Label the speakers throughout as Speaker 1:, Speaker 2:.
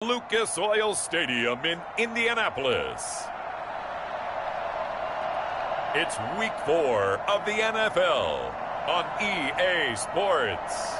Speaker 1: Lucas Oil Stadium in Indianapolis. It's week 4 of the NFL on EA Sports.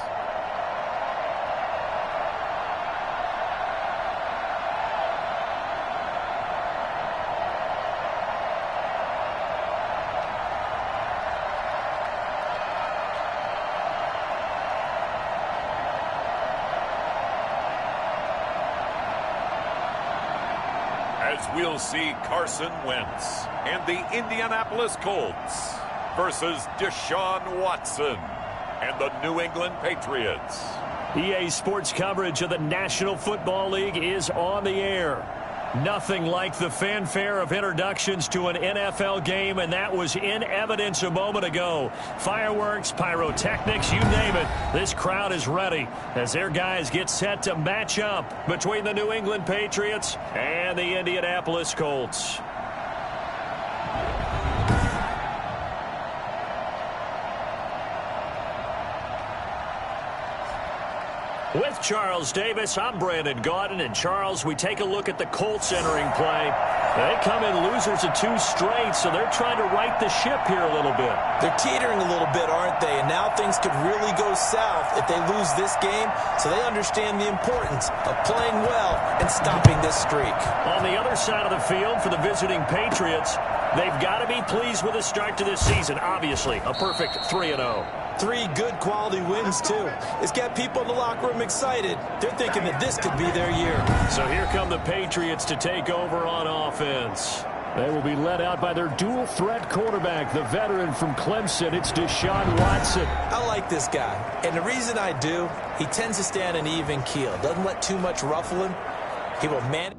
Speaker 1: As we'll see Carson Wentz and the Indianapolis Colts versus Deshaun Watson and the New England Patriots.
Speaker 2: EA Sports coverage of the National Football League is on the air. Nothing like the fanfare of introductions to an NFL game, and that was in evidence a moment ago. Fireworks, pyrotechnics, you name it. This crowd is ready as their guys get set to match up between the New England Patriots and the Indianapolis Colts. With Charles Davis, I'm Brandon Gaudin. And Charles, we take a look at the Colts entering play. They come in losers of 2 straight, so they're trying to right the ship here a little bit.
Speaker 3: They're teetering a little bit, aren't they? And now things could really go south if they lose this game, so they understand the importance of playing well and stopping this streak.
Speaker 2: On the other side of the field for the visiting Patriots, they've got to be pleased with the start to this season. Obviously, a perfect 3-0.
Speaker 3: 3 good quality wins, too. It's got people in the locker room excited. They're thinking that this could be their year.
Speaker 2: So here come the Patriots to take over on offense. They will be led out by their dual-threat quarterback, the veteran from Clemson. It's Deshaun Watson.
Speaker 3: I like this guy, and the reason I do, he tends to stay on an even keel. Doesn't let too much ruffle him. He will manage.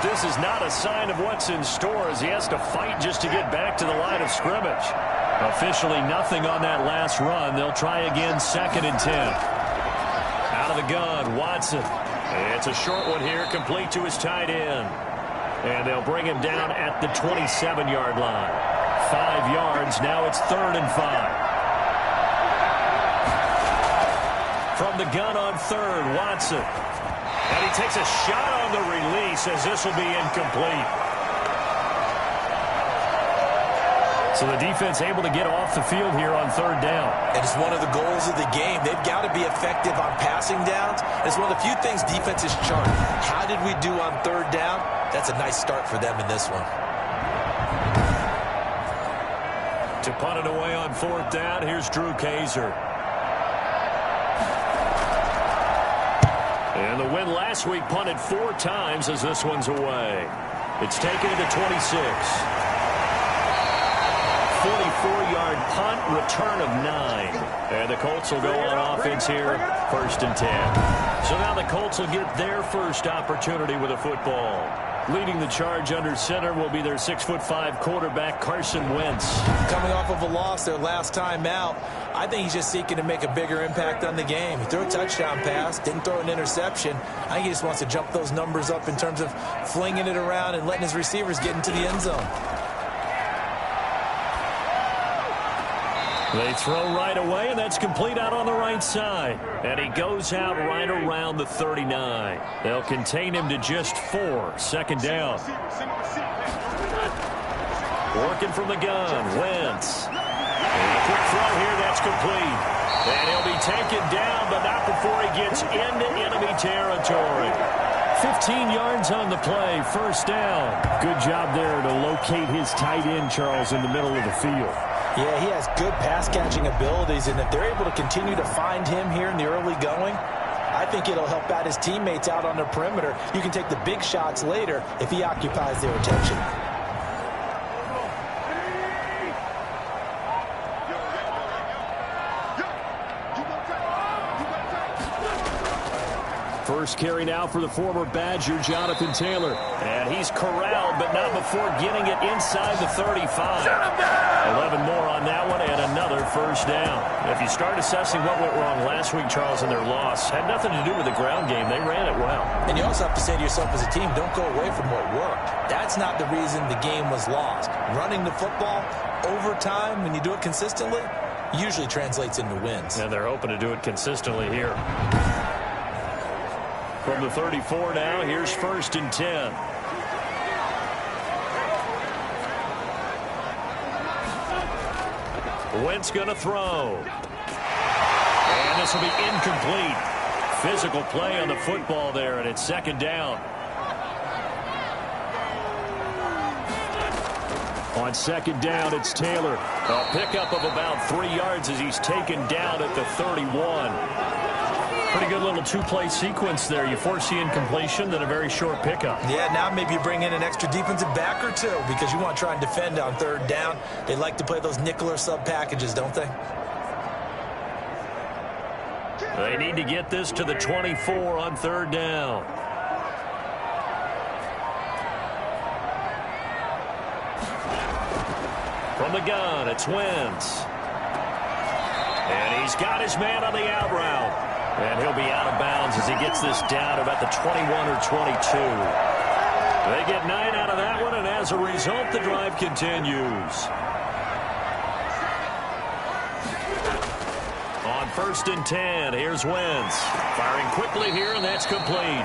Speaker 2: This is not a sign of what's in store as he has to fight just to get back to the line of scrimmage. Officially nothing on that last run. They'll try again, 2nd and 10. Out of the gun, Watson. It's a short one here, complete to his tight end. And they'll bring him down at the 27-yard line. 5 yards, now it's 3rd and 5. From the gun on 3rd, Watson. And he takes a shot on the release as this will be incomplete. So the defense able to get off the field here on 3rd down.
Speaker 3: And it's one of the goals of the game. They've got to be effective on passing downs. It's one of the few things defenses chart. How did we do on 3rd down? That's a nice start for them in this one.
Speaker 2: To punt it away on 4th down, here's Drew Kaiser. And the win last week punted 4 times as this one's away. It's taken to the 26. 44-yard punt, return of 9. And the Colts will go on offense here, 1st and 10. So now the Colts will get their first opportunity with a football. Leading the charge under center will be their 6'5" quarterback, Carson Wentz.
Speaker 3: Coming off of a loss their last time out, I think he's just seeking to make a bigger impact on the game. He threw a touchdown pass, didn't throw an interception. I think he just wants to jump those numbers up in terms of flinging it around and letting his receivers get into the end zone.
Speaker 2: They throw right away, and that's complete out on the right side. And he goes out right around the 39. They'll contain him to just 4. 2nd down. Working from the gun, Wentz. And a quick throw here, that's complete. And he'll be taken down, but not before he gets into enemy territory. 15 yards on the play, 1st down. Good job there to locate his tight end, Charles, in the middle of the field.
Speaker 3: Yeah, he has good pass-catching abilities, and if they're able to continue to find him here in the early going, I think it'll help out his teammates out on the perimeter. You can take the big shots later if he occupies their attention.
Speaker 2: First carry now for the former Badger, Jonathan Taylor. And he's corralled, but not before getting it inside the 35. 11 more on that one and another first down. If you start assessing what went wrong last week, Charles, in their loss, had nothing to do with the ground game. They ran it well.
Speaker 3: And you also have to say to yourself as a team, don't go away from what worked. That's not the reason the game was lost. Running the football over time, when you do it consistently, usually translates into wins.
Speaker 2: And they're hoping to do it consistently here. From the 34 now, here's 1st and 10. Wentz going to throw. And this will be incomplete. Physical play on the football there, and it's 2nd down. On 2nd down, it's Taylor. A pickup of about 3 yards as he's taken down at the 31. Pretty good little two-play sequence there. You force the incompletion, then a very short pickup.
Speaker 3: Yeah, now maybe you bring in an extra defensive back or two because you want to try and defend on 3rd down. They like to play those nickel or sub packages, don't they?
Speaker 2: They need to get this to the 24 on 3rd down. From the gun, it's Wentz. And he's got his man on the out route. And he'll be out of bounds as he gets this down about the 21 or 22. They get 9 out of that one, and as a result, the drive continues. On 1st and 10, here's Wentz. Firing quickly here, and that's complete.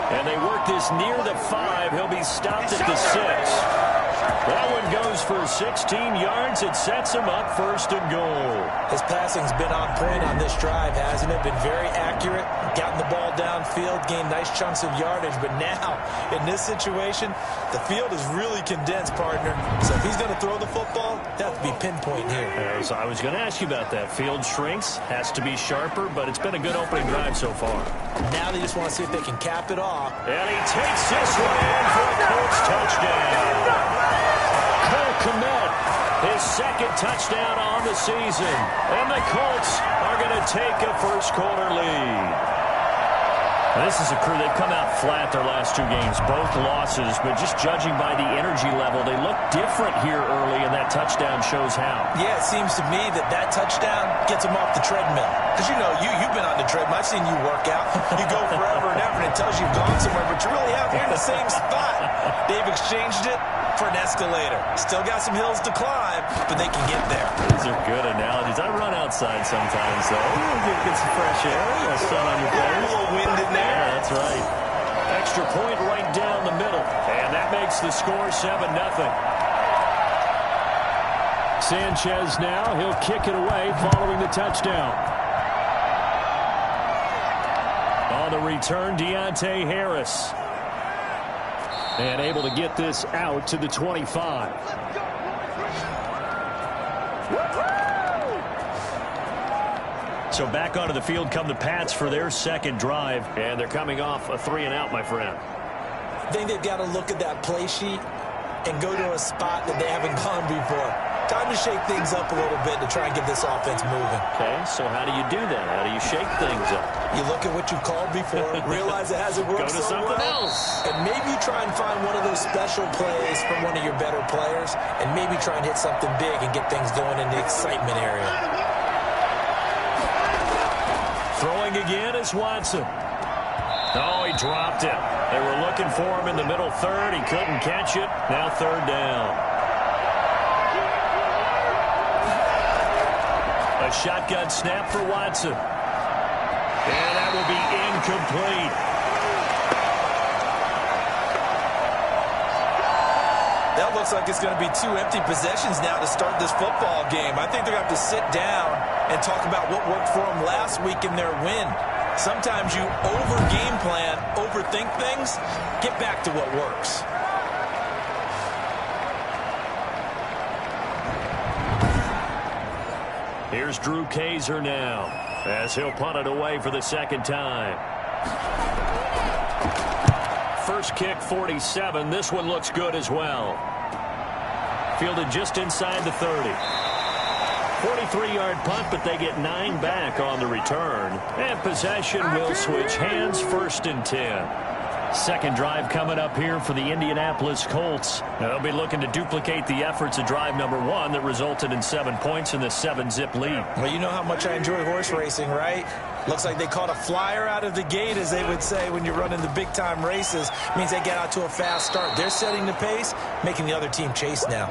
Speaker 2: And they work this near the 5. He'll be stopped at the 6. That one goes for 16 yards. It sets him up 1st and goal.
Speaker 3: His passing's been on point on this drive, hasn't it? Been very accurate, gotten the ball downfield, gained nice chunks of yardage. But now, in this situation, the field is really condensed, partner. So if he's going to throw the football, that has to be pinpoint here.
Speaker 2: As I was going to ask you about that. Field shrinks, has to be sharper, but it's been a good opening drive so far.
Speaker 3: Now they just want to see if they can cap it off.
Speaker 2: And he takes this one in for a Colts touchdown. Cole Kmet, his 2nd touchdown on the season. And the Colts are going to take a first-quarter lead. This is a crew, they've come out flat their last 2 games, both losses, but just judging by the energy level, they look different here early, and that touchdown shows how.
Speaker 3: Yeah, it seems to me that touchdown gets them off the treadmill. Because, you know, you've been on the treadmill. I've seen you work out. You go forever and ever, and it tells you you've gone somewhere, but you really have. You're in the same spot. They've exchanged it for an escalator. Still got some hills to climb, but they can get there.
Speaker 2: These are good analogies. I run outside sometimes, though. Get some fresh air, a little sun on your face.
Speaker 3: A little wind in there.
Speaker 2: Yeah, that's right. Extra point right down the middle. And that makes the score 7-0. Sanchez now. He'll kick it away following the touchdown. On the return, Deontay Harris. And able to get this out to the 25. So back onto the field come the Pats for their 2nd drive. And they're coming off a 3-and-out, my friend.
Speaker 3: I think they've got to look at that play sheet and go to a spot that they haven't gone before. Time to shake things up a little bit to try and get this offense moving.
Speaker 2: Okay, so how do you do that? How do you shake things up?
Speaker 3: You look at what you called before, realize it hasn't worked
Speaker 2: Go to
Speaker 3: so
Speaker 2: something
Speaker 3: well,
Speaker 2: else.
Speaker 3: and maybe try and find one of those special plays from one of your better players, and maybe try and hit something big and get things going in the excitement area.
Speaker 2: Throwing again is Watson. Oh, he dropped it. They were looking for him in the middle 3rd. He couldn't catch it. Now 3rd down. A shotgun snap for Watson. And that will be incomplete.
Speaker 3: That looks like it's going to be 2 empty possessions now to start this football game. I think they're going to have to sit down and talk about what worked for them last week in their win. Sometimes you over-game plan, overthink things, get back to what works.
Speaker 2: Here's Drew Kaiser now as he'll punt it away for the 2nd time. First kick, 47. This one looks good as well. Fielded just inside the 30. 43-yard punt, but they get 9 back on the return. And possession will switch hands, 1st and 10. Second drive coming up here for the Indianapolis Colts. Now they'll be looking to duplicate the efforts of drive number 1 that resulted in 7 points in the 7-zip lead.
Speaker 3: Well, you know how much I enjoy horse racing, right? Looks like they caught a flyer out of the gate, as they would say when you're running the big-time races. Means they get out to a fast start. They're setting the pace, making the other team chase now.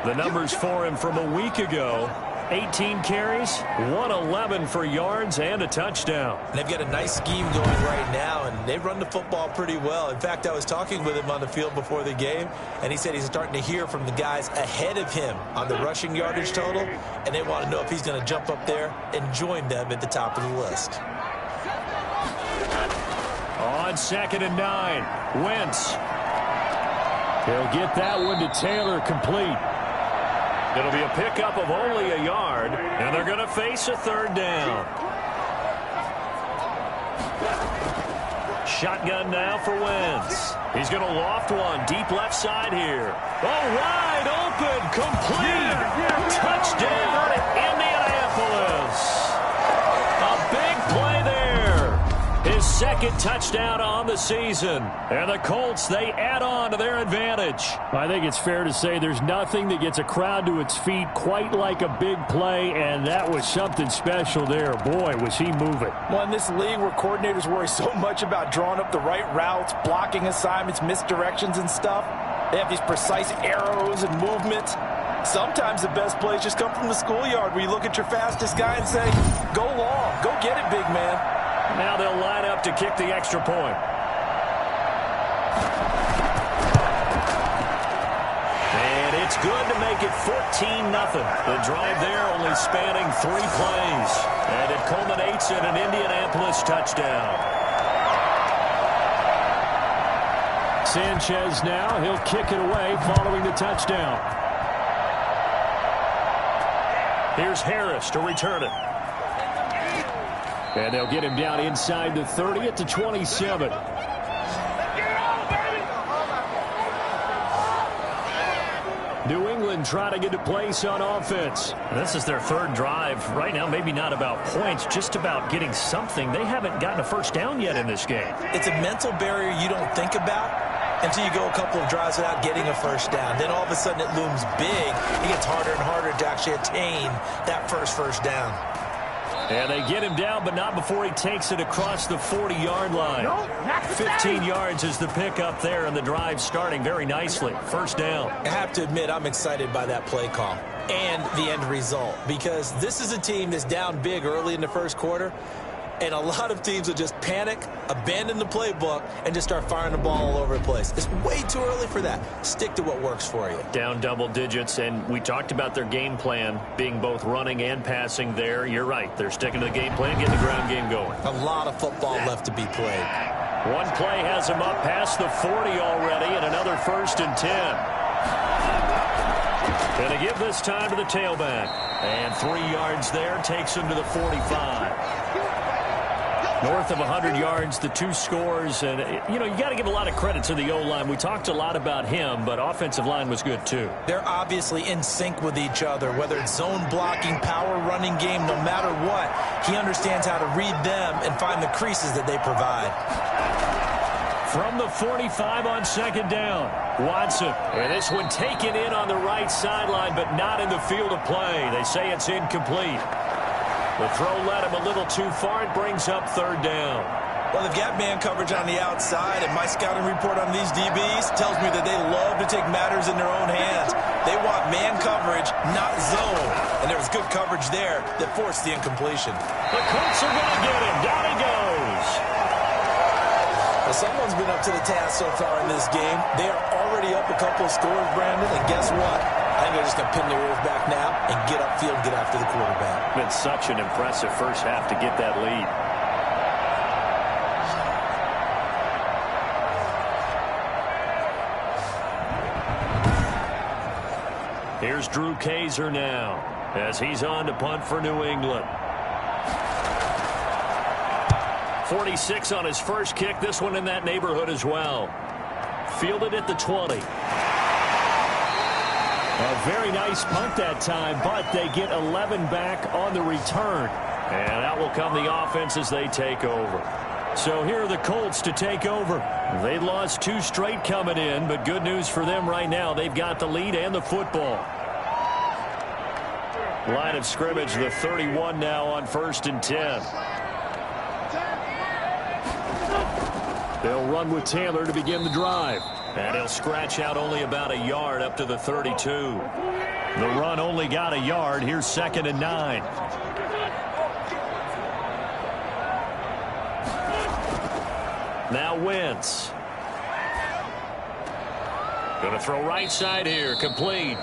Speaker 2: The numbers for him from a week ago: 18 carries, 111 for yards, and a touchdown.
Speaker 3: And they've got a nice scheme going right now, and they run the football pretty well. In fact, I was talking with him on the field before the game, and he said he's starting to hear from the guys ahead of him on the rushing yardage total, and they want to know if he's going to jump up there and join them at the top of the list.
Speaker 2: On 2nd and 9, Wentz. He'll get that one to Taylor, complete. It'll be a pickup of only a yard, and they're going to face a 3rd down. Shotgun now for Wentz. He's going to loft one deep left side here. Oh, wide open, complete. Touchdown, Indianapolis. A big play there. His 2nd touchdown on the season. And the Colts, they add on to their advantage. I think it's fair to say there's nothing that gets a crowd to its feet quite like a big play, and that was something special there. Boy, was he moving.
Speaker 4: Well, in this league where coordinators worry so much about drawing up the right routes, blocking assignments, misdirections and stuff, they have these precise arrows and movement. Sometimes the best plays just come from the schoolyard, where you look at your fastest guy and say, go long, go get it, big man.
Speaker 2: Now they'll line up to kick the extra point. And it's good to make it 14-0. The drive there only spanning 3 plays. And it culminates in an Indianapolis touchdown. Sanchez now, he'll kick it away following the touchdown. Here's Harris to return it. And they'll get him down inside the 30 at the 27. New England trying to get a place on offense. This is their 3rd drive. Right now, maybe not about points, just about getting something. They haven't gotten a first down yet in this game.
Speaker 3: It's a mental barrier you don't think about until you go a couple of drives without getting a first down. Then all of a sudden it looms big. It gets harder and harder to actually attain that first down.
Speaker 2: And they get him down, but not before he takes it across the 40-yard line. 15 yards is the pickup there, and the drive starting very nicely. 1st down.
Speaker 3: I have to admit, I'm excited by that play call and the end result, because this is a team that's down big early in the 1st quarter, and a lot of teams will just panic, abandon the playbook, and just start firing the ball all over the place. It's way too early for that. Stick to what works for you.
Speaker 2: Down double digits, and we talked about their game plan being both running and passing there. You're right. They're sticking to the game plan, getting the ground game going.
Speaker 3: A lot of football left to be played.
Speaker 2: One play has them up past the 40 already, and another 1st and 10. Going to give this time to the tailback. And 3 yards there takes him to the 45. North of 100 yards, the 2 scores. And, you know, you got to give a lot of credit to the O-line. We talked a lot about him, but offensive line was good, too.
Speaker 3: They're obviously in sync with each other, whether it's zone blocking, power running game, no matter what. He understands how to read them and find the creases that they provide.
Speaker 2: From the 45 on 2nd down, Watson. And this one taken in on the right sideline, but not in the field of play. They say it's incomplete. The throw led him a little too far. It brings up 3rd down.
Speaker 3: Well, they've got man coverage on the outside, and my scouting report on these DBs tells me that they love to take matters in their own hands. They want man coverage, not zone. And there was good coverage there that forced the incompletion.
Speaker 2: The Colts are going to get him. Down he goes.
Speaker 3: Well, someone's been up to the task so far in this game. They are already up a couple of scores, Brandon, and guess what? I think they're just going to pin their ears back now and get upfield, get after the quarterback.
Speaker 2: Been such an impressive first half to get that lead. Here's Drew Kaiser now as he's on to punt for New England. 46 on his first kick. This one in that neighborhood as well. Fielded at the 20. A very nice punt that time, but they get 11 back on the return. And out will come the offense as they take over. So here are the Colts to take over. They lost 2 straight coming in, but good news for them right now. They've got the lead and the football. Line of scrimmage, the 31 now on 1st and 10. They'll run with Taylor to begin the drive. And he'll scratch out only about a yard up to the 32. The run only got a yard. Here's 2nd and 9. Now Wentz. Going to throw right side here. Complete.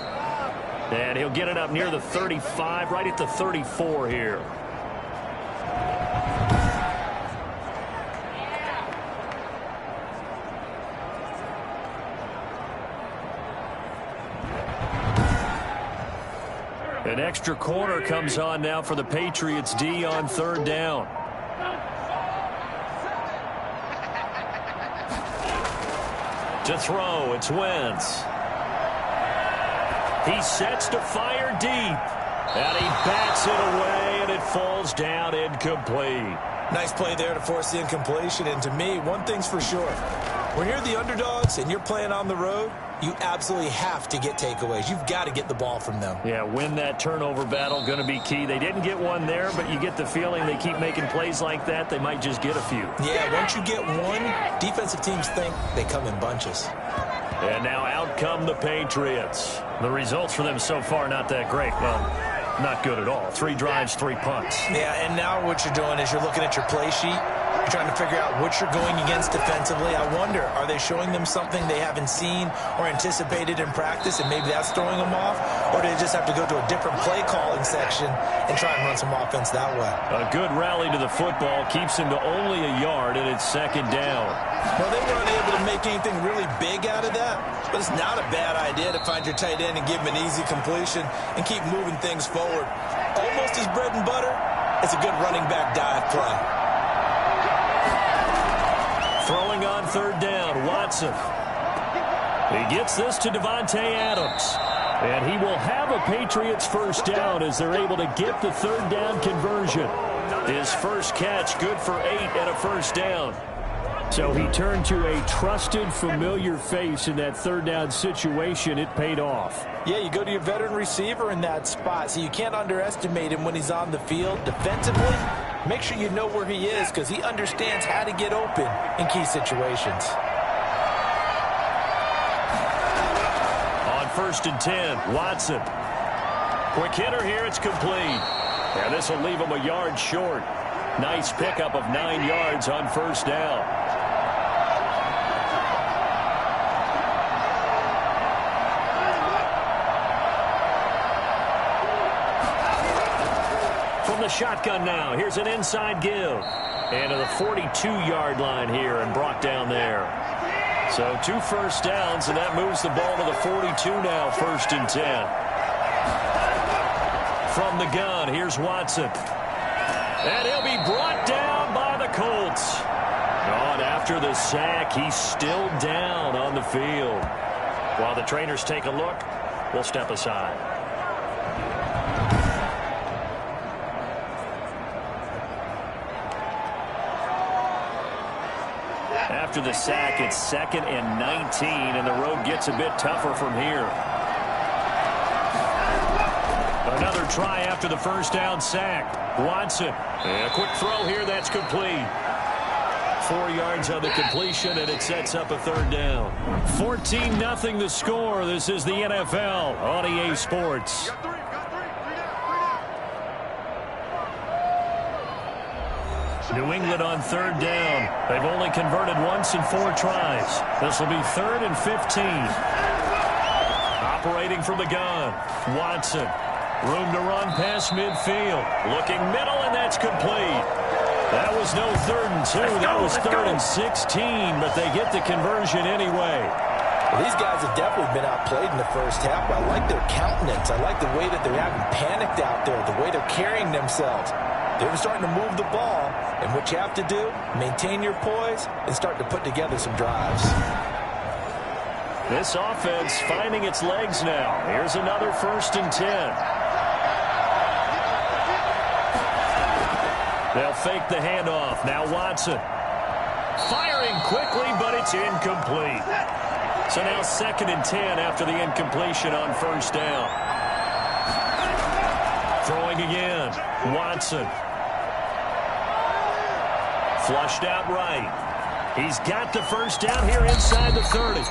Speaker 2: And he'll get it up near the 35, right at the 34 here. An extra corner comes on now for the Patriots D on 3rd down. To throw, it's Wentz. He sets to fire deep. And he bats it away, and it falls down incomplete.
Speaker 3: Nice play there to force the incompletion. And to me, one thing's for sure. When you're the underdogs and you're playing on the road, you absolutely have to get takeaways. You've got to get the ball from them.
Speaker 2: Yeah, win that turnover battle, going to be key. They didn't get one there, but you get the feeling they keep making plays like that, they might just get a few.
Speaker 3: Yeah, once you get one, defensive teams think they come in bunches.
Speaker 2: And now out come the Patriots. The results for them so far not that great. Well, not good at all. 3 drives, 3 punts.
Speaker 3: Yeah, and now what you're doing is you're looking at your play sheet. You're trying to figure out what you're going against defensively. I wonder, are they showing them something they haven't seen or anticipated in practice, and maybe that's throwing them off? Or do they just have to go to a different play calling section and try and run some offense that way?
Speaker 2: A good rally to the football keeps him to only a yard, and it's 2nd down.
Speaker 3: Well, they weren't able to make anything really big out of that, but it's not a bad idea to find your tight end and give him an easy completion and keep moving things forward. Almost his bread and butter. It's a good running back dive play.
Speaker 2: Throwing on 3rd down, Watson. He gets this to Devontae Adams. And he will have a Patriots 1st down as they're able to get the 3rd down conversion. His first catch, good for 8 and a 1st down. So he turned to a trusted, familiar face in that 3rd down situation. It paid off.
Speaker 4: Yeah, you go to your veteran receiver in that spot, so you can't underestimate him when he's on the field. Defensively, make sure you know where he is because he understands how to get open in key situations.
Speaker 2: On 1st and 10, Watson. Quick hitter here, it's complete. And this will leave him a yard short. Nice pickup of 9 yards on 1st down. The shotgun now. Here's an inside give. And to the 42-yard line here and brought down there. So 2 first downs, and that moves the ball to the 42 now, 1st and 10. From the gun, here's Watson. And he'll be brought down by the Colts. On after the sack, he's still down on the field. While the trainers take a look, we'll step aside. After the sack, it's 2nd and 19, and the road gets a bit tougher from here. Another try after the 1st down sack. Watson, and a quick throw here, that's complete. 4 yards on the completion, and it sets up a 3rd down. 14-0 the score. This is the NFL on EA Sports. New England on 3rd down. They've only converted once in 4 tries. This will be 3rd and 15. Operating from the gun. Watson. Room to run past midfield. Looking middle, and that's complete. That was no 3rd and 2. That was 3rd and 16, but they get the conversion anyway.
Speaker 4: Well, these guys have definitely been outplayed in the first half, but I like their countenance. I like the way that they haven't panicked out there, the way they're carrying themselves. They're starting to move the ball, and what you have to do, maintain your poise and start to put together some drives.
Speaker 2: This offense finding its legs now. Here's another 1st and 10. They'll fake the handoff. Now Watson. Firing quickly, but it's incomplete. So now 2nd and 10 after the incompletion on 1st down. Throwing again. Watson. Flushed out right. He's got the 1st down here inside the 30.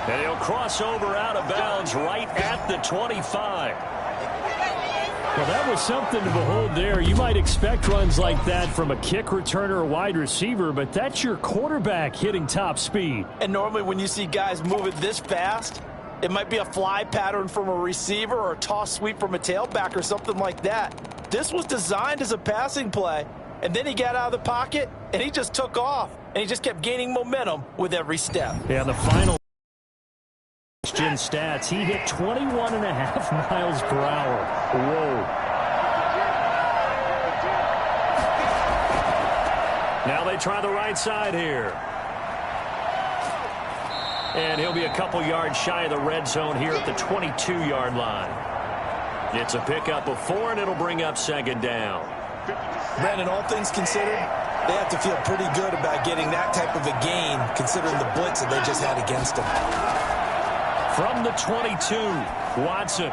Speaker 2: And he'll cross over out of bounds right at the 25.
Speaker 5: Well, that was something to behold there. You might expect runs like that from a kick returner or wide receiver, but that's your quarterback hitting top speed.
Speaker 4: And normally when you see guys move it this fast, it might be a fly pattern from a receiver or a toss sweep from a tailback or something like that. This was designed as a passing play, and then he got out of the pocket, and he just took off, and he just kept gaining momentum with every step.
Speaker 5: Yeah, the final stats, he hit 21.5 miles per hour. Whoa.
Speaker 2: Now they try the right side here. And he'll be a couple yards shy of the red zone here at the 22-yard line. It's a pickup of 4, and it'll bring up 2nd down.
Speaker 3: Brandon, all things considered, they have to feel pretty good about getting that type of a gain considering the blitz that they just had against them.
Speaker 2: From the 22, Watson.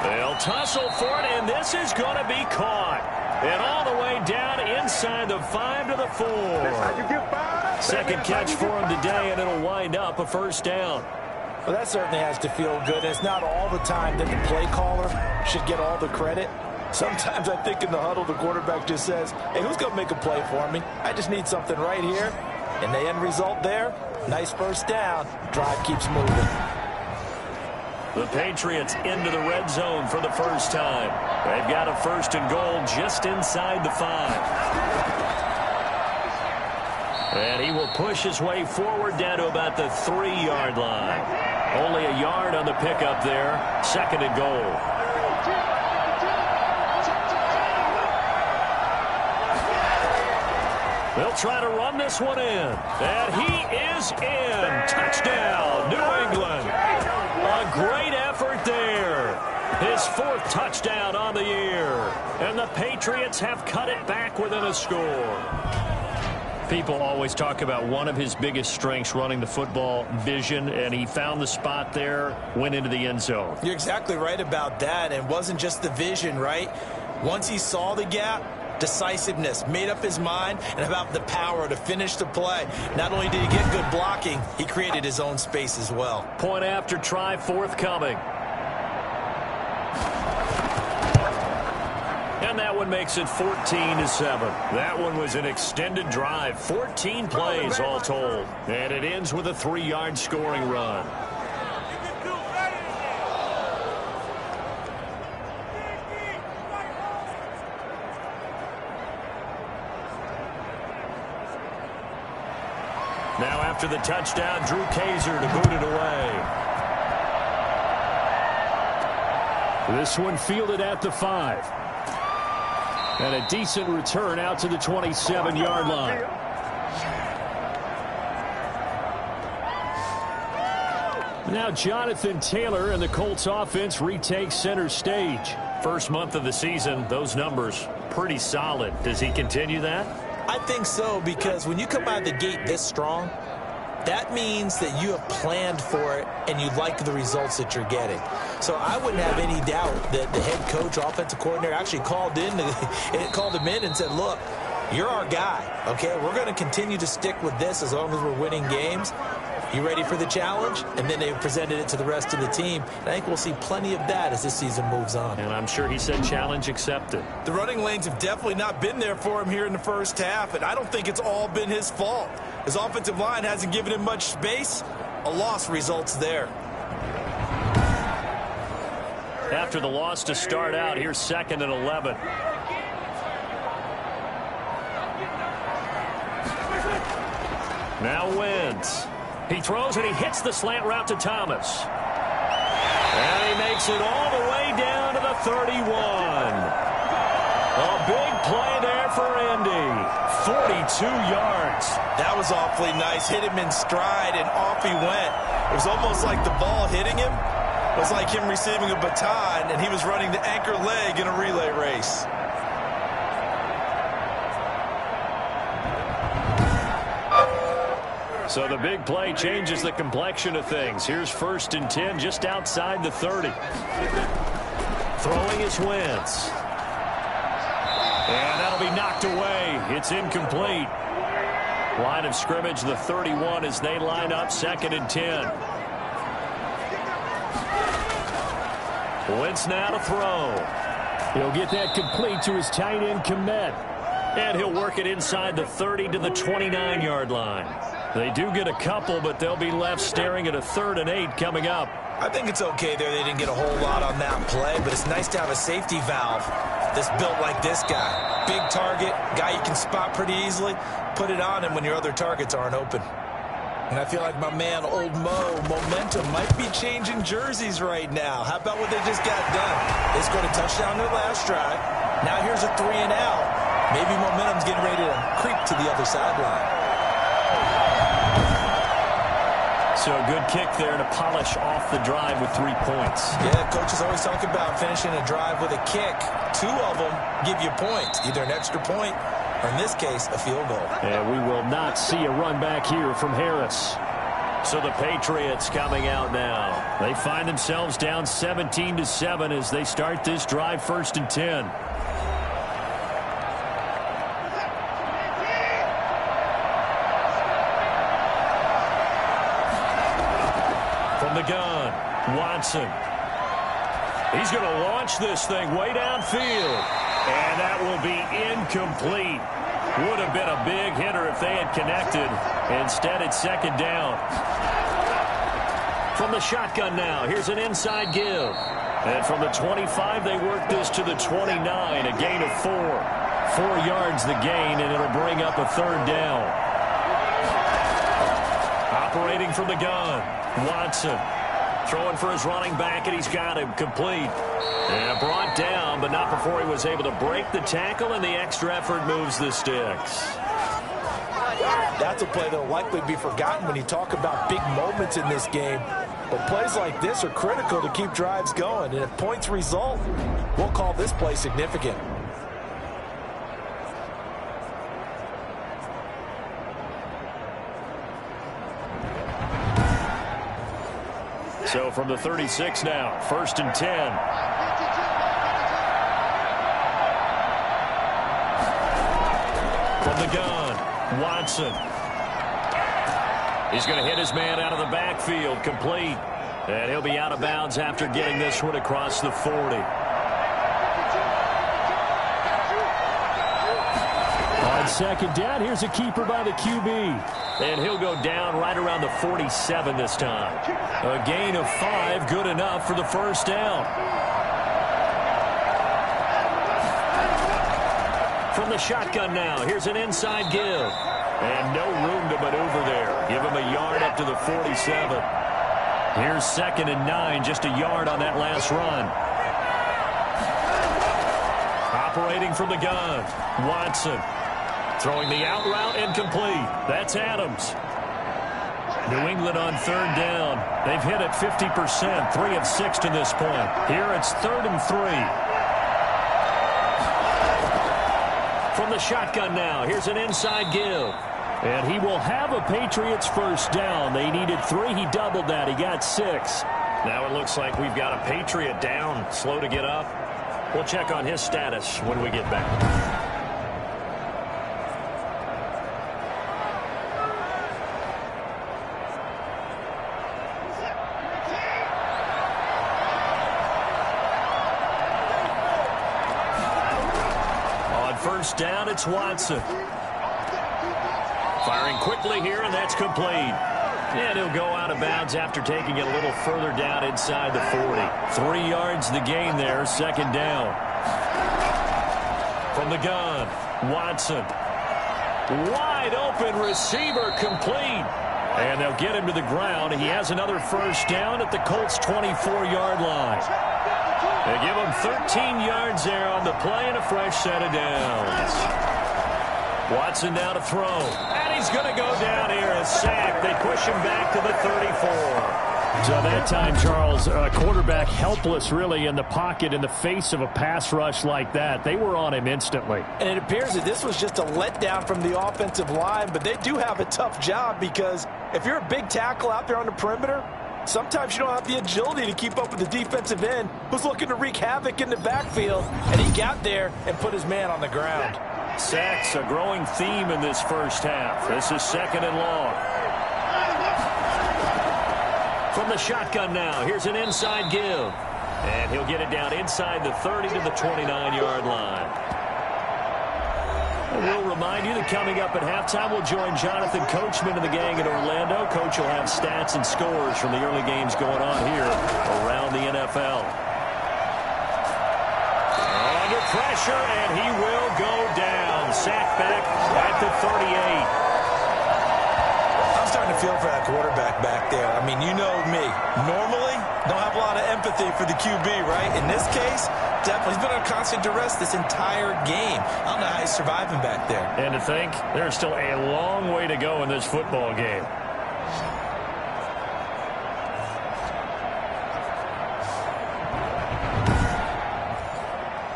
Speaker 2: They'll tussle for it, and this is going to be caught. And all the way down inside the 5 to the 4. 2nd catch for him today, and it'll wind up a 1st down.
Speaker 4: Well, that certainly has to feel good. It's not all the time that the play caller should get all the credit. Sometimes I think in the huddle, the quarterback just says, hey, who's going to make a play for me? I just need something right here. And the end result there, nice 1st down. Drive keeps moving.
Speaker 2: The Patriots into the red zone for the first time. They've got a 1st and goal just inside the 5. And he will push his way forward down to about the 3-yard line. Only a yard on the pickup there. 2nd and goal. They'll try to run this one in. And he is in. Touchdown, New England. A great effort there. His 4th touchdown on the year. And the Patriots have cut it back within a score. People always talk about one of his biggest strengths running the football, vision, and he found the spot there, went into the end zone.
Speaker 3: You're exactly right about that. It wasn't just the vision, right? Once he saw the gap, decisiveness, made up his mind, and about the power to finish the play. Not only did he get good blocking, he created his own space as well.
Speaker 2: Point after try forthcoming. And that one makes it 14-7. That one was an extended drive, 14 plays all told. And it ends with a 3-yard scoring run. Now after the touchdown, Drew Kaiser to boot it away.
Speaker 5: This one fielded at the 5. And a decent return out to the 27-yard line. Now Jonathan Taylor and the Colts offense retakes center stage.
Speaker 2: First month of the season, those numbers pretty solid. Does he continue that?
Speaker 3: I think so, because when you come out of the gate this strong, that means that you have planned for it and you like the results that you're getting. So I wouldn't have any doubt that the head coach, offensive coordinator, actually called him in and said, look, you're our guy, okay? We're going to continue to stick with this as long as we're winning games. You ready for the challenge? And then they presented it to the rest of the team. And I think we'll see plenty of that as this season moves on.
Speaker 2: And I'm sure he said challenge accepted.
Speaker 3: The running lanes have definitely not been there for him here in the first half, and I don't think it's all been his fault. His offensive line hasn't given him much space. A loss results there.
Speaker 2: After the loss to start out, here's 2nd and 11. Now Wentz. He throws and he hits the slant route to Thomas. And he makes it all the way down to the 31. A big play there for Indy. 42 yards.
Speaker 3: That was awfully nice. Hit him in stride, and off he went. It was almost like the ball hitting him was like him receiving a baton, and he was running the anchor leg in a relay race.
Speaker 2: So the big play changes the complexion of things. Here's 1st and 10 just outside the 30. Throwing is Wentz. And that'll be knocked away. It's incomplete. Line of scrimmage, the 31 as they line up 2nd and 10. Wentz now to throw.
Speaker 5: He'll get that complete to his tight end Kmet.
Speaker 2: And he'll work it inside the 30 to the 29-yard line. They do get a couple, but they'll be left staring at a 3rd and 8 coming up.
Speaker 3: I think it's okay there. They didn't get a whole lot on that play, but it's nice to have a safety valve that's built like this guy. Big target, guy you can spot pretty easily. Put it on him when your other targets aren't open. And I feel like my man, Old Mo, momentum might be changing jerseys right now. How about what they just got done? They scored a touchdown their last drive. Now here's a 3 and out. Maybe momentum's getting ready to creep to the other sideline.
Speaker 2: So a good kick there to polish off the drive with 3 points.
Speaker 3: Yeah, coaches always talk about finishing a drive with a kick. 2 of them give you points, either an extra point or, in this case, a field goal.
Speaker 5: And we will not see a run back here from Harris.
Speaker 2: So the Patriots coming out now. They find themselves down 17-7 as they start this drive 1st and 10. The gun, Watson. He's going to launch this thing way downfield. And that will be incomplete. Would have been a big hitter if they had connected. Instead, it's 2nd down. From the shotgun now, here's an inside give. And from the 25, they work this to the 29, a gain of 4. 4 yards the gain, and it'll bring up a 3rd down. Operating from the gun, Watson. Throwing for his running back, and he's got him complete. And brought down, but not before he was able to break the tackle, and the extra effort moves the sticks.
Speaker 4: That's a play that will likely be forgotten when you talk about big moments in this game. But plays like this are critical to keep drives going. And if points result, we'll call this play significant.
Speaker 2: So from the 36 now, 1st and 10. From the gun, Watson. He's going to hit his man out of the backfield, complete. And he'll be out of bounds after getting this one across the 40.
Speaker 5: On 2nd down, here's a keeper by the QB.
Speaker 2: And he'll go down right around the 47 this time. A gain of 5, good enough for the 1st down. From the shotgun now, here's an inside give. And no room to maneuver there. Give him a yard up to the 47. Here's 2nd and 9, just a yard on that last run. Operating from the gun, Watson. Throwing the out route, incomplete. That's Adams. New England on 3rd down. They've hit it 50%, 3 of 6 to this point. Here it's 3rd and 3. From the shotgun now, here's an inside give.
Speaker 5: And he will have a Patriots 1st down. They needed 3. He doubled that. He got 6.
Speaker 2: Now it looks like we've got a Patriot down, slow to get up. We'll check on his status when we get back. First down, it's Watson. Firing quickly here, and that's complete. And he'll go out of bounds after taking it a little further down inside the 40. 3 yards the gain there, 2nd down. From the gun, Watson. Wide open receiver, complete. And they'll get him to the ground. He has another 1st down at the Colts' 24-yard line. They give him 13 yards there on the play and a fresh set of downs. Watson now to throw. And he's going to go down here and sack. They push him back to the 34.
Speaker 5: So that time, Charles, quarterback helpless really in the pocket in the face of a pass rush like that. They were on him instantly.
Speaker 4: And it appears that this was just a letdown from the offensive line, but they do have a tough job because if you're a big tackle out there on the perimeter, sometimes you don't have the agility to keep up with the defensive end who's looking to wreak havoc in the backfield, and he got there and put his man on the ground.
Speaker 2: Sacks, a growing theme in this first half. This is 2nd and long. From the shotgun now, here's an inside give. And he'll get it down inside the 30 to the 29-yard line. And we'll remind you that coming up at halftime, we'll join Jonathan Coachman and the gang in Orlando. Coach will have stats and scores from the early games going on here around the NFL. Under pressure, and he will go down. Sack back at the 38.
Speaker 3: I'm starting to feel for that quarterback back there. I mean, you know me. Normally, don't have a lot of empathy for the QB, right? In this case, definitely. He's been under constant duress this entire game. I don't know how he's surviving back there.
Speaker 2: And to think, there's still a long way to go in this football game.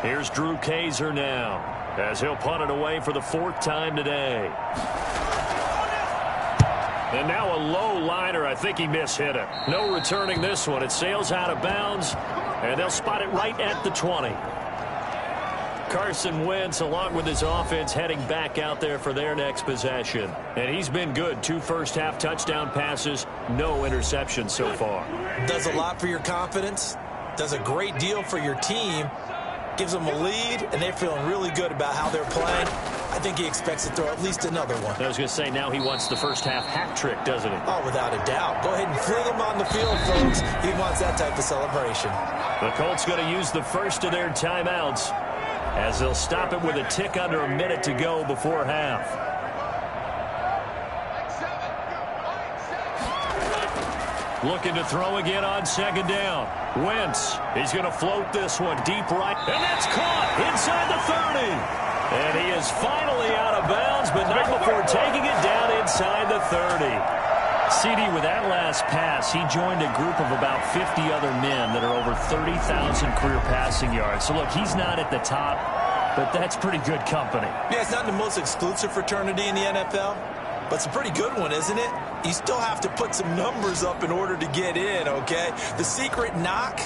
Speaker 2: Here's Drew Kaiser now, as he'll punt it away for the 4th time today. And now a low liner. I think he mishit it. No returning this one. It sails out of bounds, and they'll spot it right at the 20. Carson Wentz, along with his offense, heading back out there for their next possession. And he's been good. 2 first-half touchdown passes, no interceptions so far.
Speaker 3: Does a lot for your confidence. Does a great deal for your team. Gives them a lead, and they're feeling really good about how they're playing. I think he expects to throw at least another one.
Speaker 2: I was going to say, now he wants the first-half hat trick, doesn't he?
Speaker 3: Oh, without a doubt. Go ahead and fling him on the field, folks. He wants that type of celebration.
Speaker 2: The Colts going to use the first of their timeouts as they'll stop it with a tick under a minute to go before half. Looking to throw again on 2nd down. Wentz, he's going to float this one deep right. And that's caught inside the 30. And he is finally out of bounds, but not before taking it down inside the 30. CD, with that last pass, he joined a group of about 50 other men that are over 30,000 career passing yards. So, look, he's not at the top, but that's pretty good company.
Speaker 3: Yeah, it's not the most exclusive fraternity in the NFL, but it's a pretty good one, isn't it? You still have to put some numbers up in order to get in, okay? The secret knock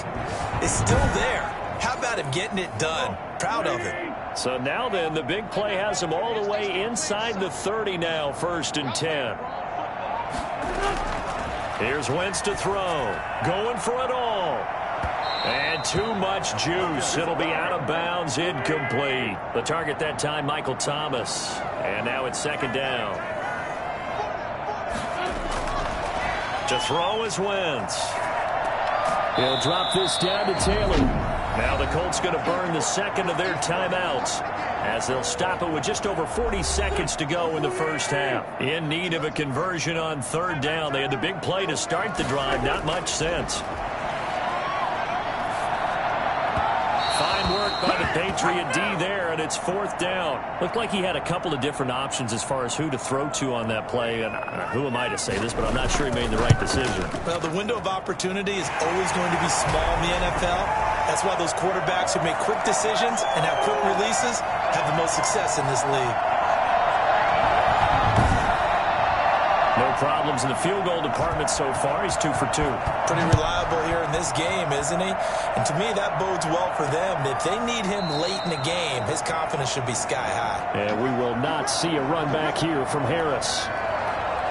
Speaker 3: is still there. How about him getting it done? Proud of him.
Speaker 2: So now then, the big play has him all the way inside the 30 now, 1st and 10. Here's Wentz to throw. Going for it all. And too much juice. It'll be out of bounds, incomplete. The target that time, Michael Thomas. And now it's 2nd down. To throw is Wentz.
Speaker 5: He'll drop this down to Taylor.
Speaker 2: Now the Colts going to burn the 2nd of their timeouts as they'll stop it with just over 40 seconds to go in the first half. In need of a conversion on 3rd down. They had the big play to start the drive. Not much sense. Fine work by the Patriot D there, and it's 4th down. Looked like he had a couple of different options as far as who to throw to on that play. And who am I to say this, but I'm not sure he made the right decision.
Speaker 3: Well, the window of opportunity is always going to be small in the NFL. That's why those quarterbacks who make quick decisions and have quick releases have the most success in this league.
Speaker 2: No problems in the field goal department so far. He's 2 for 2.
Speaker 3: Pretty reliable here in this game, isn't he? And to me, that bodes well for them. If they need him late in the game, his confidence should be sky high.
Speaker 5: And we will not see a run back here from Harris.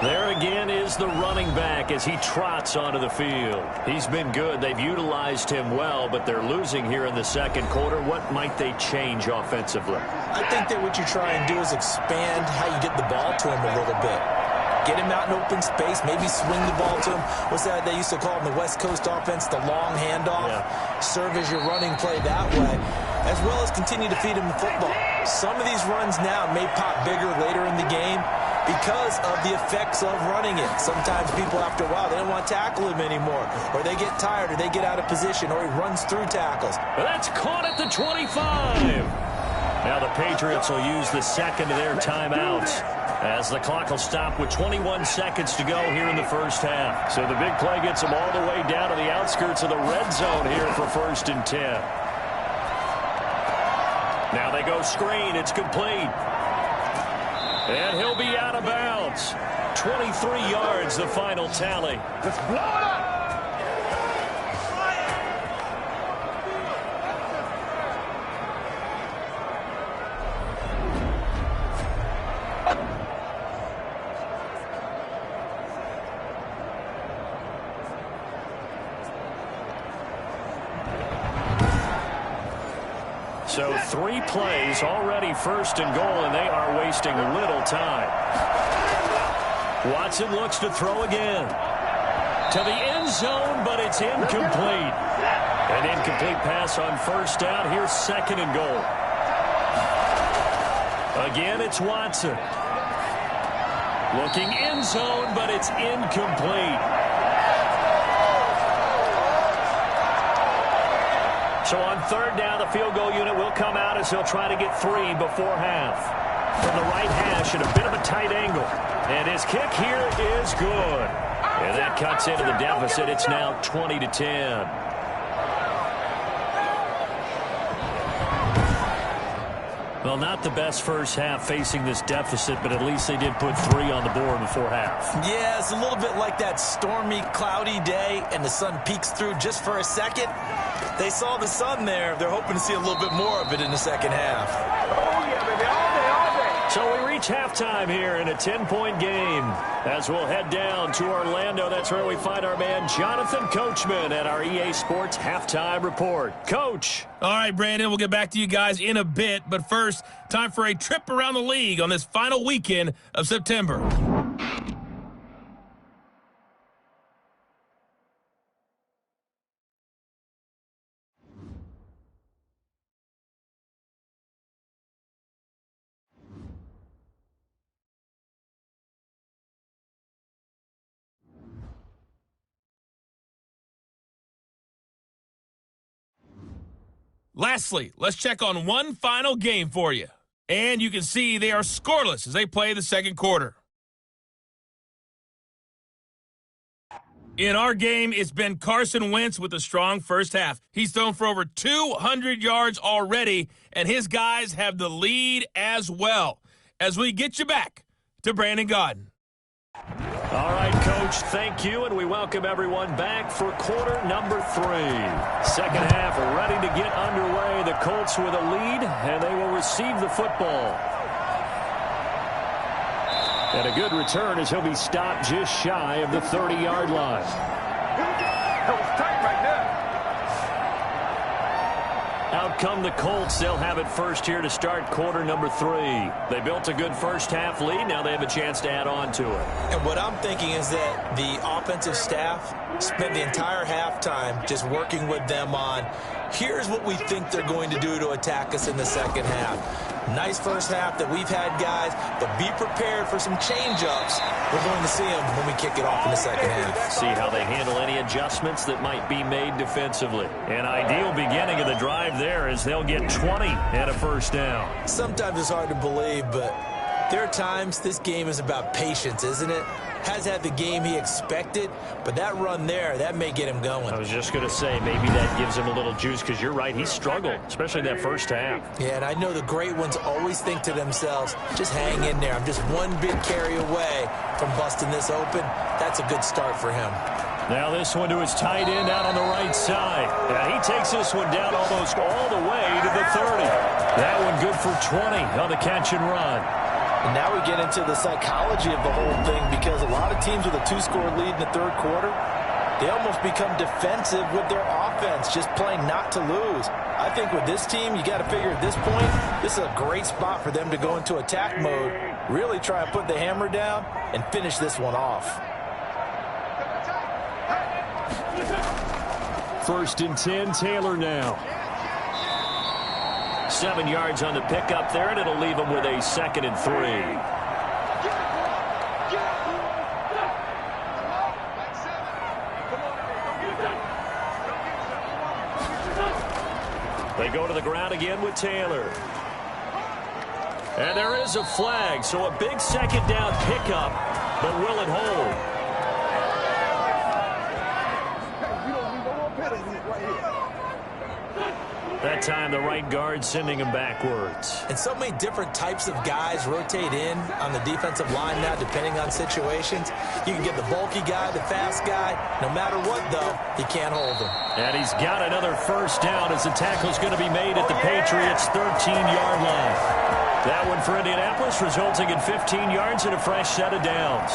Speaker 2: There again is the running back as he trots onto the field. He's been good. They've utilized him well, but they're losing here in the 2nd quarter. What might they change offensively?
Speaker 3: I think that what you try and do is expand how you get the ball to him a little bit. Get him out in open space, maybe swing the ball to him. What's that they used to call in the West Coast offense, the long handoff? Yeah. Serve as your running play that way, as well as continue to feed him the football. Some of these runs now may pop bigger later in the game. because of the effects of running it. Sometimes people, after a while, they don't want to tackle him anymore, or they get tired, or they get out of position, or he runs through tackles.
Speaker 2: But that's caught at the 25. Now the Patriots will use the second of their timeouts, as the clock will stop with 21 seconds to go here in the first half. So the big play gets them all the way down to the outskirts of the red zone here for 1st and 10. Now they go screen. It's complete. And he'll be out of bounds. 23 yards, the final tally.
Speaker 4: Let's blow it up.
Speaker 2: So 3 plays, already 1st and goal, and they are wasting little time. Watson looks to throw again. To the end zone, but it's incomplete. An incomplete pass on 1st down. Here's 2nd and goal. Again, it's Watson. Looking end zone, but it's incomplete. So on 3rd down, the field goal unit will come out as they'll try to get 3 before half. From the right hash at a bit of a tight angle. And his kick here is good. And that cuts into the deficit. It's now 20-10. Well, not the best first half facing this deficit, but at least they did put 3 on the board before half.
Speaker 3: Yeah, it's a little bit like that stormy, cloudy day, and the sun peeks through just for a second. They saw the sun there. They're hoping to see a little bit more of it in the second half.
Speaker 4: Oh, yeah, baby, all day, all day.
Speaker 2: So we reach halftime here in a 10-point game. As we'll head down to Orlando, that's where we find our man Jonathan Coachman at our EA Sports Halftime Report. Coach.
Speaker 6: All right, Brandon, we'll get back to you guys in a bit. But first, time for a trip around the league on this final weekend of September. Lastly, let's check on one final game for you. And you can see they are scoreless as they play the second quarter. In our game, it's been Carson Wentz with a strong first half. He's thrown for over 200 yards already, and his guys have the lead as well. As we get you back to Brandon Gaudin.
Speaker 2: All right, Coach, thank you, and we welcome everyone back for quarter number 3. Second half ready to get underway. The Colts with a lead, and they will receive the football. And a good return as he'll be stopped just shy of the 30-yard line.
Speaker 4: That was tight right there.
Speaker 2: Out come the Colts. They'll have it first here to start quarter number 3. They built a good first half lead. Now they have a chance to add on to it.
Speaker 3: And what I'm thinking is that the offensive staff spent the entire halftime just working with them on, here's what we think they're going to do to attack us in the second half. Nice first half that we've had, guys, but be prepared for some change-ups. We're going to see them when we kick it off in the second half.
Speaker 2: See how they handle any adjustments that might be made defensively. An ideal beginning of the drive there as they'll get 20 and a first down.
Speaker 3: Sometimes it's hard to believe, but there are times this game is about patience, isn't it? Has had the game he expected, but that run there, that may get him going.
Speaker 2: I was just going to say, maybe that gives him a little juice, because you're right, he struggled, especially that first half.
Speaker 3: Yeah, and I know the great ones always think to themselves, just hang in there. I'm just one big carry away from busting this open. That's a good start for him.
Speaker 2: Now this one to his tight end out on the right side. Yeah, he takes this one down almost all the way to the 30. That one good for 20 on the catch and run.
Speaker 4: And now we get into the psychology of the whole thing, because a lot of teams with a 2-score lead in the third quarter, they almost become defensive with their offense, just playing not to lose. I think with this team, you got to figure at this point, this is a great spot for them to go into attack mode, really try and put the hammer down and finish this one off.
Speaker 5: 1st and 10, Taylor now.
Speaker 2: 7 yards on the pickup there, and it'll leave him with a 2nd and 3. They go to the ground again with Taylor. And there is a flag, so a big second down pickup, but will it hold? That time, the right guard sending him backwards.
Speaker 3: And so many different types of guys rotate in on the defensive line now, depending on situations. You can get the bulky guy, the fast guy. No matter what, though, he can't hold him.
Speaker 2: And he's got another first down as the tackle's going to be made at the Patriots' 13-yard line. That one for Indianapolis, resulting in 15 yards and a fresh set of downs.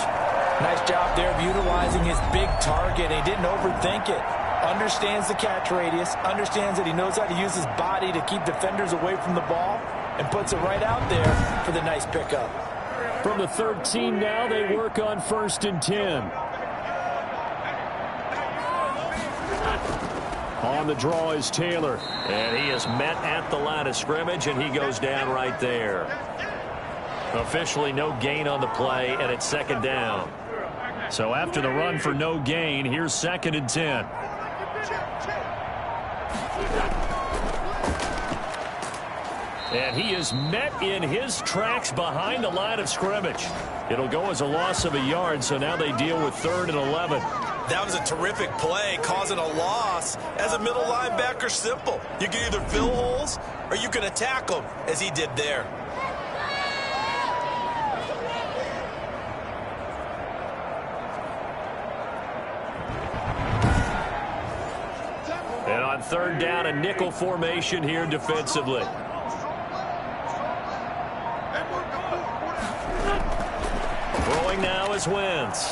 Speaker 4: Nice job there of utilizing his big target. He didn't overthink it. Understands the catch radius, understands that he knows how to use his body to keep defenders away from the ball, and puts it right out there for the nice pickup.
Speaker 5: From the 13 now, they work on 1st and 10. On the draw is Taylor.
Speaker 2: And he is met at the line of scrimmage, and he goes down right there. Officially no gain on the play, and it's 2nd down.
Speaker 5: So after the run for no gain, here's 2nd and 10. And he is met in his tracks behind the line of scrimmage. It'll go as a loss of a yard, so now they deal with 3rd and 11.
Speaker 3: That was a terrific play, causing a loss. As a middle linebacker, simple. You can either fill holes or you can attack them, as he did there.
Speaker 2: And on 3rd down, a nickel formation here defensively. Throwing now is Wentz.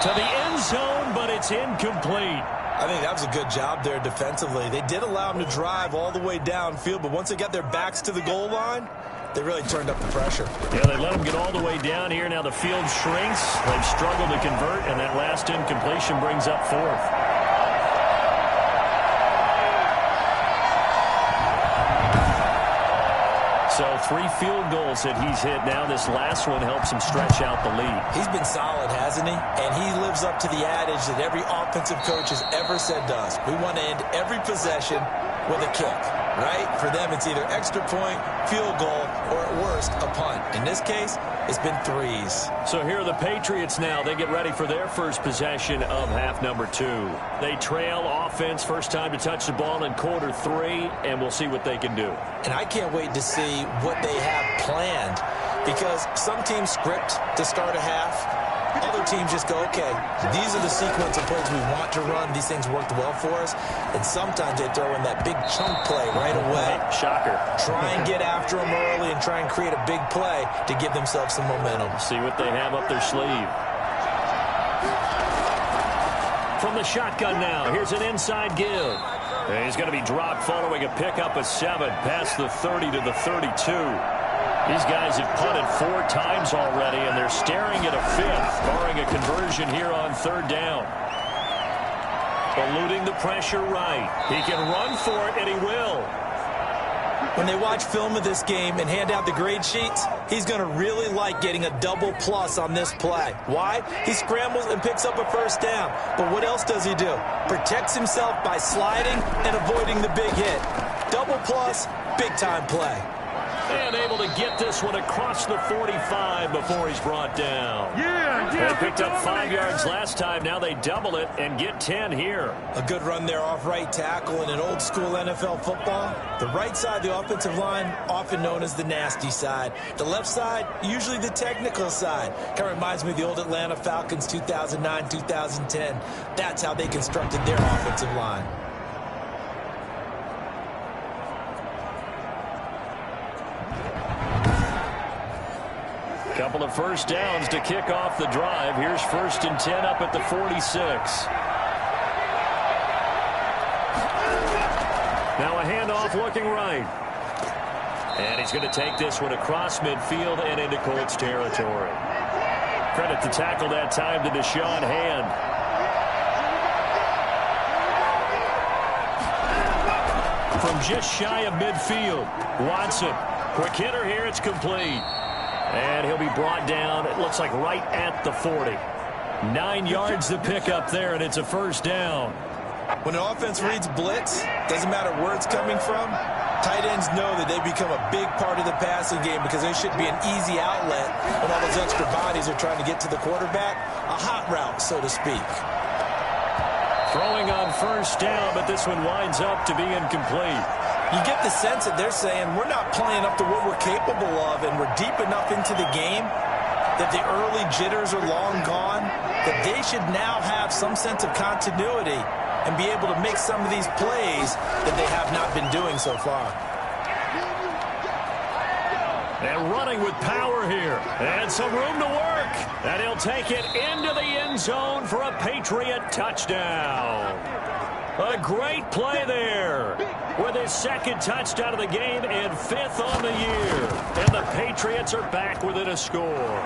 Speaker 2: To the end zone, but it's incomplete.
Speaker 3: I think that was a good job there defensively. They did allow him to drive all the way downfield, but once they got their backs to the goal line, they really turned up the pressure.
Speaker 2: Yeah, they let him get all the way down here. Now the field shrinks. They've struggled to convert, and that last incompletion brings up 4th. So 3 field goals that he's hit now. This last one helps him stretch out the lead.
Speaker 3: He's been solid, hasn't he? And he lives up to the adage that every offensive coach has ever said to us. We want to end every possession with a kick, right? For them, it's either extra point, field goal, or at worst, a punt. In this case, it's been 3s.
Speaker 2: So here are the Patriots now. They get ready for their first possession of half number 2. They trail offense, first time to touch the ball in quarter 3, and we'll see what they can do.
Speaker 3: And I can't wait to see what they have planned, because some teams script to start a half. Other teams just go, okay, these are the sequence of plays we want to run. These things worked well for us. And sometimes they throw in that big chunk play right away.
Speaker 2: Shocker.
Speaker 3: Try and get after them early and try and create a big play to give themselves some momentum.
Speaker 2: See what they have up their sleeve. From the shotgun now, here's an inside give. And he's going to be dropped following a pickup of 7 past the 30 to the 32. These guys have punted 4 times already, and they're staring at a 5th, barring a conversion here on 3rd down. Eluding the pressure right. He can run for it, and he will.
Speaker 3: When they watch film of this game and hand out the grade sheets, he's going to really like getting a double plus on this play. Why? He scrambles and picks up a first down. But what else does he do? Protects himself by sliding and avoiding the big hit. Double plus, big-time play.
Speaker 2: And able to get this one across the 45 before he's brought down. They picked up 5 yards last time. Now they double it and get 10 here.
Speaker 3: A good run there off right tackle in an old-school NFL football. The right side of the offensive line, often known as the nasty side. The left side, usually the technical side. Kind of reminds me of the old Atlanta Falcons 2009, 2010. That's how they constructed their offensive line.
Speaker 2: Couple of first downs to kick off the drive. Here's 1st and 10 up at the 46. Now a handoff looking right. And he's going to take this one across midfield and into Colts territory. Credit the tackle that time to Deshaun Hand. From just shy of midfield, Watson. Quick hitter here, it's complete. And he'll be brought down, it looks like right at the 40. 9 yards to pick up there, and it's a first down.
Speaker 3: When an offense reads blitz, doesn't matter where it's coming from, tight ends know that they become a big part of the passing game because they should be an easy outlet when all those extra bodies are trying to get to the quarterback. A hot route, so to speak.
Speaker 2: Throwing on first down, but this one winds up to be incomplete.
Speaker 3: You get the sense that they're saying we're not playing up to what we're capable of, and we're deep enough into the game that the early jitters are long gone, that they should now have some sense of continuity and be able to make some of these plays that they have not been doing so far.
Speaker 2: And running with power here. And some room to work. And he'll take it into the end zone for a Patriot touchdown. A great play there with his second touchdown of the game and 5th on the year. And the Patriots are back within a score.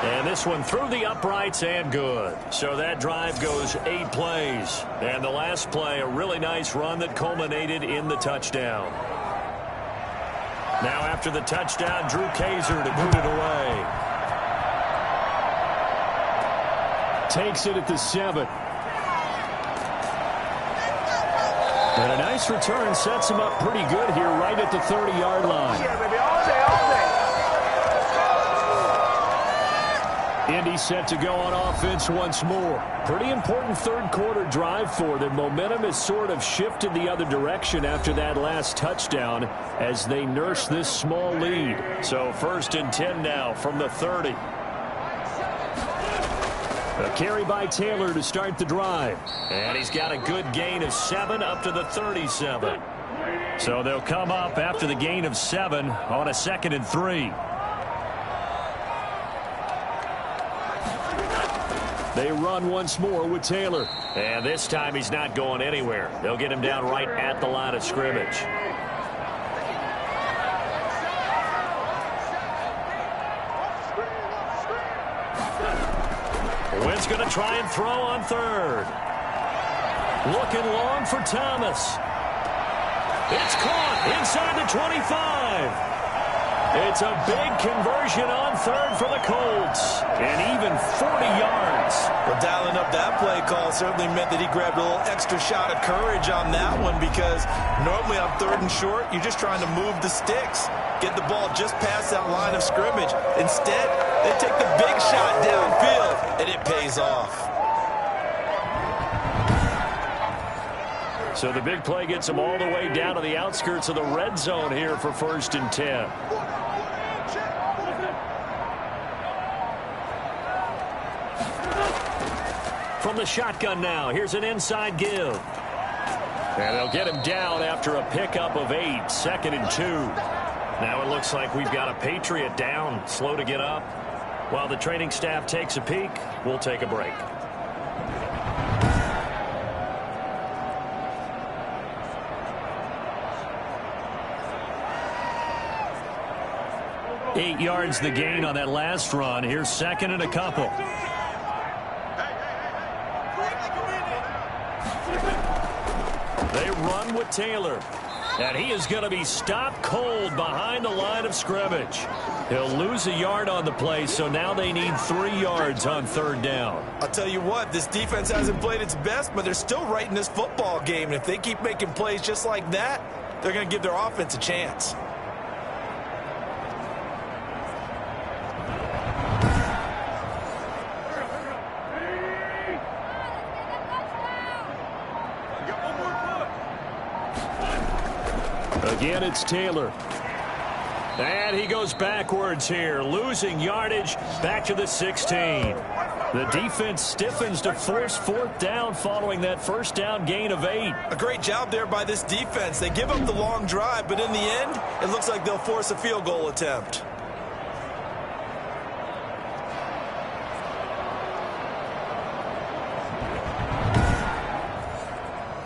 Speaker 2: And this one through the uprights and good. So that drive goes 8 plays. And the last play, a really nice run that culminated in the touchdown. Now after the touchdown, Drew Kaiser to boot it away.
Speaker 5: Takes it at the 7. And a nice return sets him up pretty good here right at the 30-yard line.
Speaker 7: Yeah, baby, all day, all day.
Speaker 5: Indy set to go on offense once more. Pretty important third quarter drive for them. Momentum has sort of shifted the other direction after that last touchdown as they nurse this small lead.
Speaker 2: So 1st and 10 now from the 30.
Speaker 5: A carry by Taylor to start the drive.
Speaker 2: And he's got a good gain of 7 up to the 37. So they'll come up after the gain of 7 on a 2nd and 3.
Speaker 5: They run once more with Taylor.
Speaker 2: And this time he's not going anywhere. They'll get him down right at the line of scrimmage. Wynn's going to try and throw on 3rd.
Speaker 5: Looking long for Thomas.
Speaker 2: It's caught inside the 25.
Speaker 5: It's a big conversion on 3rd for the Colts. And even 40 yards.
Speaker 3: Well, dialing up that play call certainly meant that he grabbed a little extra shot of courage on that one because normally on 3rd and short, you're just trying to move the sticks, get the ball just past that line of scrimmage. Instead, they take the big shot downfield, and it pays off.
Speaker 2: So the big play gets them all the way down to the outskirts of the red zone here for 1st and 10. From the shotgun now, here's an inside give. And they'll get him down after a pickup of 8, 2nd and 2. Now it looks like we've got a Patriot down, slow to get up. While the training staff takes a peek, we'll take a break. Eight yards the gain on that last run. Here's 2nd and a couple. They run with Taylor. And he is going to be stopped cold behind the line of scrimmage. He'll lose a yard on the play, so now they need 3 yards on 3rd down.
Speaker 3: I'll tell you what, this defense hasn't played its best, but they're still right in this football game. And if they keep making plays just like that, they're going to give their offense a chance.
Speaker 5: Again, it's Taylor.
Speaker 2: And he goes backwards here, losing yardage back to the 16.
Speaker 5: The defense stiffens to force 4th down following that first down gain of 8.
Speaker 3: A great job there by this defense. They give up the long drive, but in the end, it looks like they'll force a field goal attempt.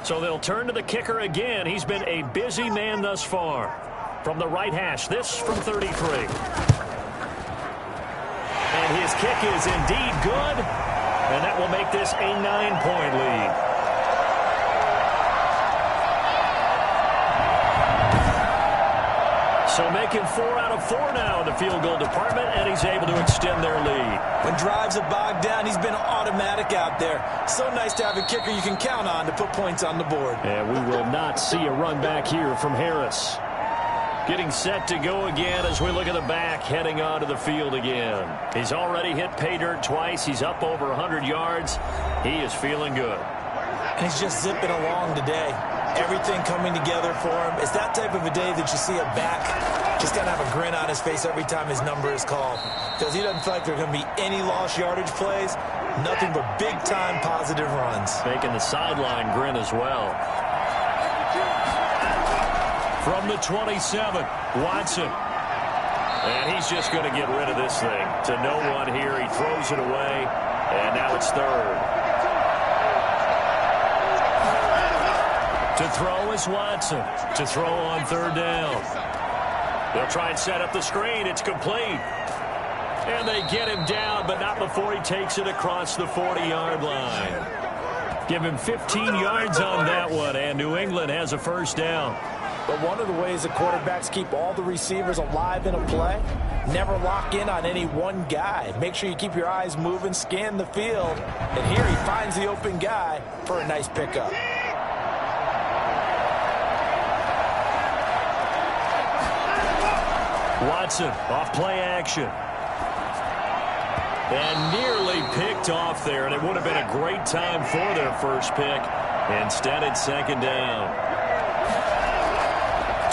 Speaker 2: So they'll turn to the kicker again. He's been a busy man thus far. From the right hash, this from 33. And his kick is indeed good. And that will make this a 9-point lead. So making 4 out of 4 now in the field goal department, and he's able to extend their lead.
Speaker 3: When drives are bogged down, he's been automatic out there. So nice to have a kicker you can count on to put points on the board.
Speaker 5: And we will not see a run back here from Harris. Getting set to go again as we look at the back, heading onto the field again. He's already hit pay dirt twice. He's up over 100 yards. He is feeling good.
Speaker 3: And he's just zipping along today. Everything coming together for him. It's that type of a day that you see a back just got to have a grin on his face every time his number is called. Because he doesn't feel like there are going to be any lost yardage plays. Nothing but big-time positive runs.
Speaker 5: Making the sideline grin as well.
Speaker 2: From the 27, Watson.
Speaker 5: And he's just going to get rid of this thing. To no one here. He throws it away. And now it's third.
Speaker 2: To throw is Watson. To throw on third down.
Speaker 5: They'll try and set up the screen. It's complete. And they get him down, but not before he takes it across the 40-yard line.
Speaker 2: Give him 15 yards on that one, and New England has a first down.
Speaker 4: But one of the ways the quarterbacks keep all the receivers alive in a play, never lock in on any one guy. Make sure you keep your eyes moving, scan the field. And here he finds the open guy for a nice pickup.
Speaker 2: Watson off play action.
Speaker 5: And nearly picked off there, and it would have been a great time for their first pick. Instead, it's second down.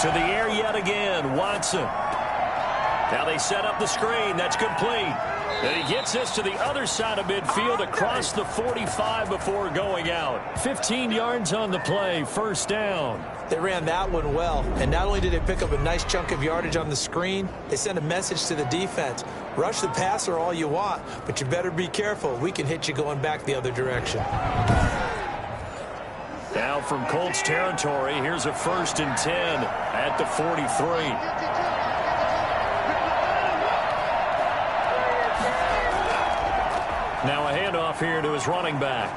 Speaker 2: To the air yet again, Watson.
Speaker 5: Now they set up the screen. That's complete.
Speaker 2: And he gets this to the other side of midfield across the 45 before going out. 15 yards on the play, first down.
Speaker 3: They ran that one well, and not only did they pick up a nice chunk of yardage on the screen, they sent a message to the defense. Rush the passer all you want, but you better be careful. We can hit you going back the other direction.
Speaker 2: Now from Colts territory, here's a 1st and 10 at the 43. Now a handoff here to his running back.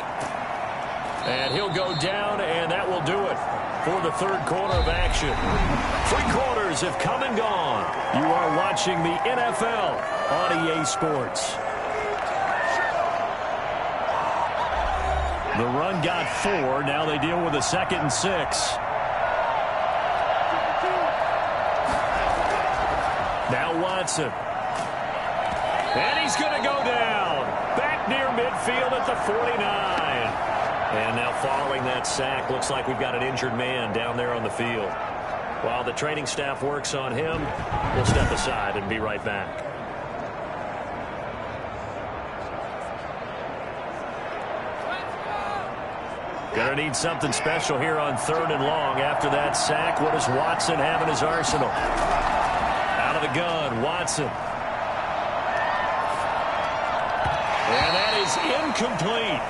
Speaker 2: And he'll go down, and that will do it for the third quarter of action. 3 quarters have come and gone. You are watching the NFL on EA Sports. The run got 4. Now they deal with a 2nd and 6. Now Watson. And he's going to go down. Back near midfield at the 49. And now following that sack, looks like we've got an injured man down there on the field. While the training staff works on him, we'll step aside and be right back. Gonna need something special here on 3rd and long. After that sack, what does Watson have in his arsenal? Out of the gun, Watson. And that is incomplete.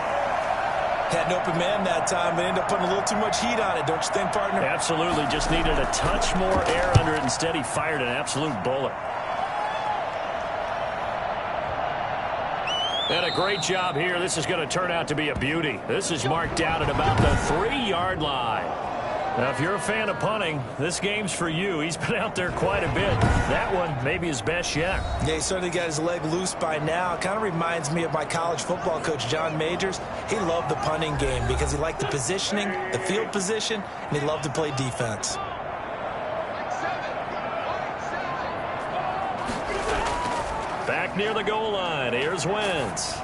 Speaker 3: Had an open man that time, but ended up putting a little too much heat on it, don't you think, partner?
Speaker 2: Absolutely. Just needed a touch more air under it. Instead, he fired an absolute bullet. And a great job here. This is going to turn out to be a beauty. This is marked down at about the 3-yard line. Now, if you're a fan of punting, this game's for you. He's been out there quite a bit. That one, maybe his best yet.
Speaker 3: Yeah, he certainly got his leg loose by now. Kind of reminds me of my college football coach, John Majors. He loved the punting game because he liked the positioning, the field position, and he loved to play defense.
Speaker 2: Back near the goal line, here's Wentz.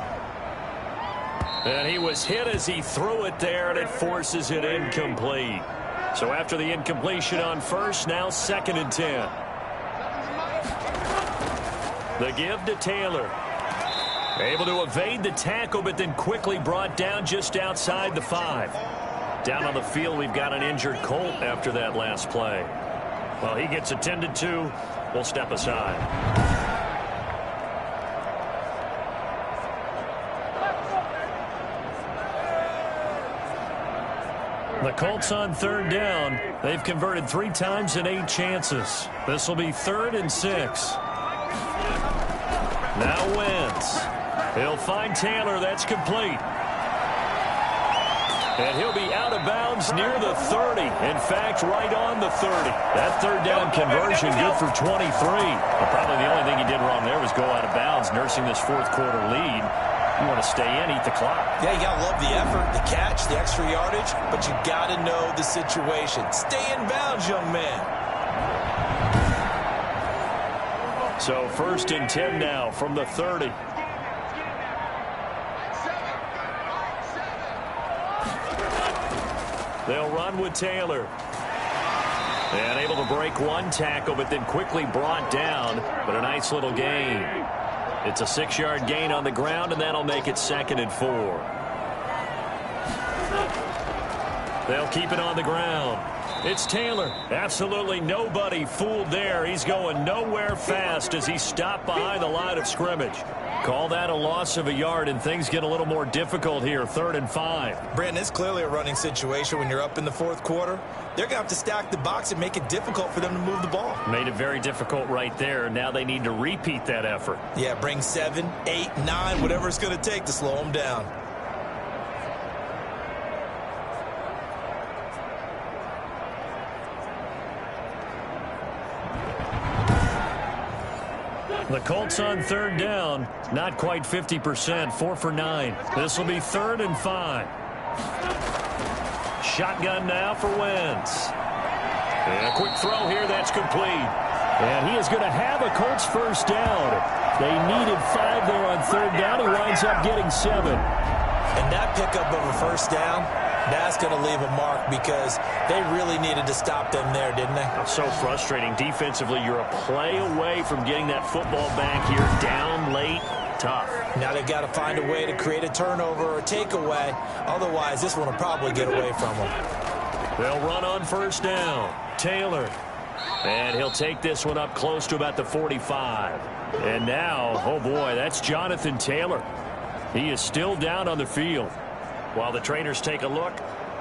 Speaker 2: And he was hit as he threw it there, and it forces it incomplete. So after the incompletion on first, now 2nd and 10. The give to Taylor. Able to evade the tackle, but then quickly brought down just outside the 5. Down on the field, we've got an injured Colt after that last play. Well, he gets attended to. We'll step aside. The Colts on 3rd down. They've converted 3 times in 8 chances. This will be 3rd and 6. Now Wentz. He'll find Taylor. That's complete. And he'll be out of bounds near the 30. In fact, right on the 30. That third down conversion good for 23. Well, probably the only thing he did wrong there was go out of bounds, nursing this fourth quarter lead. You want to stay in, eat the clock. Yeah, you got to love the effort, the catch, the extra yardage, but you got to know the situation. Stay in bounds, young man. So 1st and 10 now from the 30. They'll run with Taylor. And able to break one tackle, but then quickly brought down. But a nice little gain. It's a 6-yard gain on the ground, and that'll make it 2nd and 4. They'll keep it on the ground. It's Taylor. Absolutely nobody fooled there. He's going nowhere fast as he stopped behind the line of scrimmage. Call that a loss of a yard, and things get a little more difficult here. 3rd and 5. Brandon, it's clearly a running situation when you're up in the fourth quarter. They're going to have to stack the box and make it difficult for them to move the ball. Made it very difficult right there. Now they need to repeat that effort. Yeah, bring 7, 8, 9, whatever it's going to take to slow them down. The Colts on 3rd down, not quite 50%, 4 for 9. This will be 3rd and 5. Shotgun now for Wentz. And a quick throw here, that's complete. And he is going to have a Colts first down. They needed 5 there on 3rd down. He winds up getting 7. And that pickup of a first down, that's going to leave a mark because they really needed to stop them there, didn't they? So frustrating. Defensively, you're a play away from getting that football back here. Down late, tough. Now they've got to find a way to create a turnover or a takeaway. Otherwise, this one will probably get away from them. They'll run on first down. Taylor. And he'll take this one up close to about the 45. And now, oh boy, that's Jonathan Taylor. He is still down on the field. While the trainers take a look,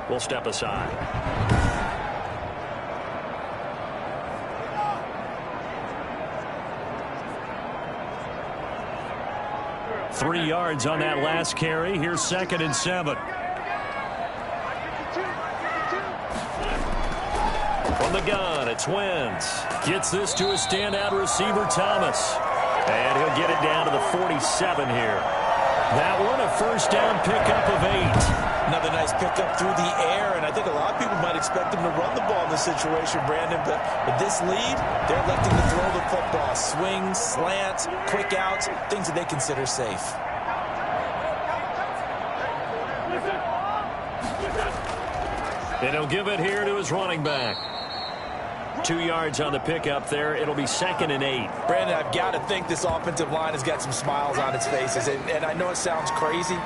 Speaker 2: we'll step aside. 3 yards on that last carry. Here's 2nd and 7. From the gun, it's Wentz. Gets this to a standout receiver, Thomas. And he'll get it down to the 47 here. That one, a first down pickup of 8. Another nice pickup through the air, and I think a lot of people might expect him to run the ball in this situation, Brandon, but with this lead, they're electing to throw the football. Swings, slants, quick outs, things that they consider safe. And he'll give it here to his running back. 2 yards on the pickup there. It'll be 2nd and 8. Brandon, I've got to think this offensive line has got some smiles on its faces. And I know it sounds crazy,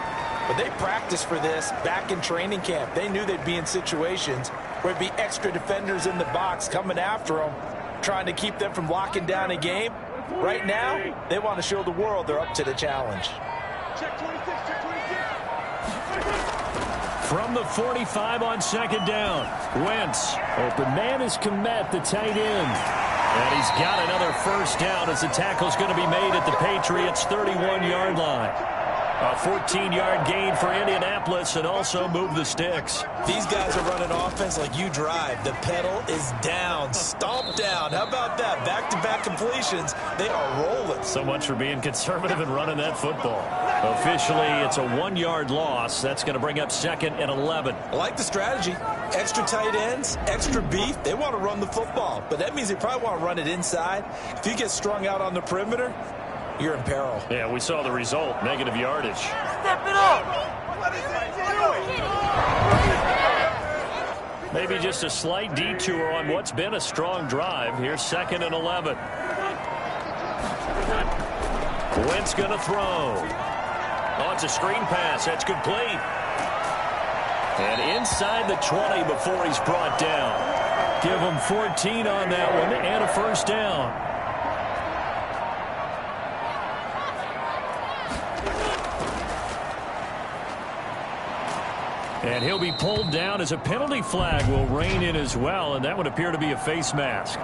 Speaker 2: but they practiced for this back in training camp. They knew they'd be in situations where there'd be extra defenders in the box coming after them, trying to keep them from locking down a game. Right now, they want to show the world they're up to the challenge.
Speaker 7: Check 26, check 26.
Speaker 2: From the 45 on 2nd down, Wentz. Open man is Komet, the tight end. And he's got another first down as the tackle's going to be made at the Patriots' 31-yard line. A 14-yard gain for Indianapolis and also move the sticks. These guys are running offense like you drive. The pedal is down, stomped down. How about that? Back-to-back completions. They are rolling. So much for being conservative and running that football. Officially, it's a 1-yard loss. That's going to bring up 2nd and 11. I like the strategy. Extra tight ends, extra beef. They want to run the football, but that means they probably want to run it inside. If you get strung out on the perimeter, you're in peril. Yeah, we saw the result. Negative yardage.
Speaker 7: Step it up.
Speaker 2: Maybe just a slight detour on what's been a strong drive. Here's 2nd and 11. Wentz going to throw. Oh, it's a screen pass. That's complete. And inside the 20 before he's brought down. Give him 14 on that one and a first down. And he'll be pulled down as a penalty flag will rein in as well, and that would appear to be a face mask.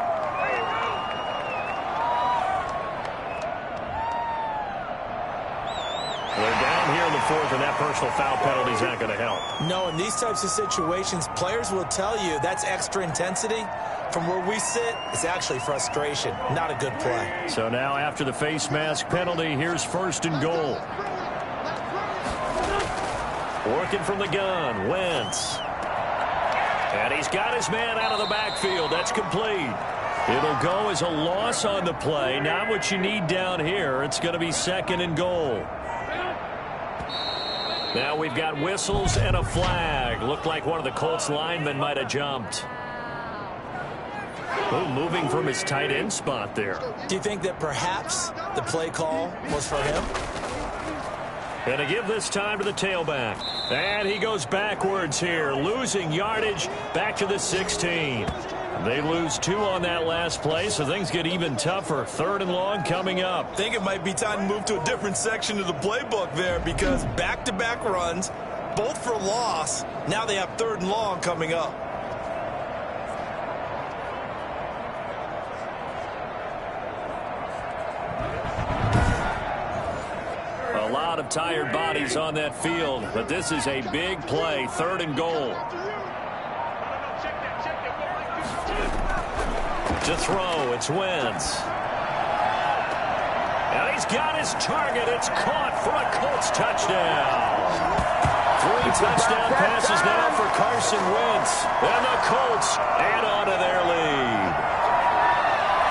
Speaker 2: They're down here in the fourth, and that personal foul penalty is not going to help.
Speaker 3: No, in these types of situations, players will tell you that's extra intensity. From where we sit, it's actually frustration, not a good play.
Speaker 2: So now after the face mask penalty, here's first and goal. Working from the gun, Wentz. And he's got his man out of the backfield. That's complete. It'll go as a loss on the play. Not what you need down here. It's going to be second and goal. Now we've got whistles and a flag. Looked like one of the Colts linemen might have jumped. Oh, moving from his tight end spot there.
Speaker 3: Do you think that perhaps the play call was for him?
Speaker 2: And to give this time to the tailback. And he goes backwards here, losing yardage back to the 16. They lose 2 on that last play, so things get even tougher. Third and long coming up.
Speaker 8: I think it might be time to move to a different section of the playbook there because back-to-back runs, both for loss. Now they have third and long coming up.
Speaker 2: A lot of tired bodies on that field, but this is a big play. Third and goal. To throw, it's Wentz. And he's got his target. It's caught for a Colts touchdown. 3 touchdown passes now for Carson Wentz. And the Colts add on to their lead.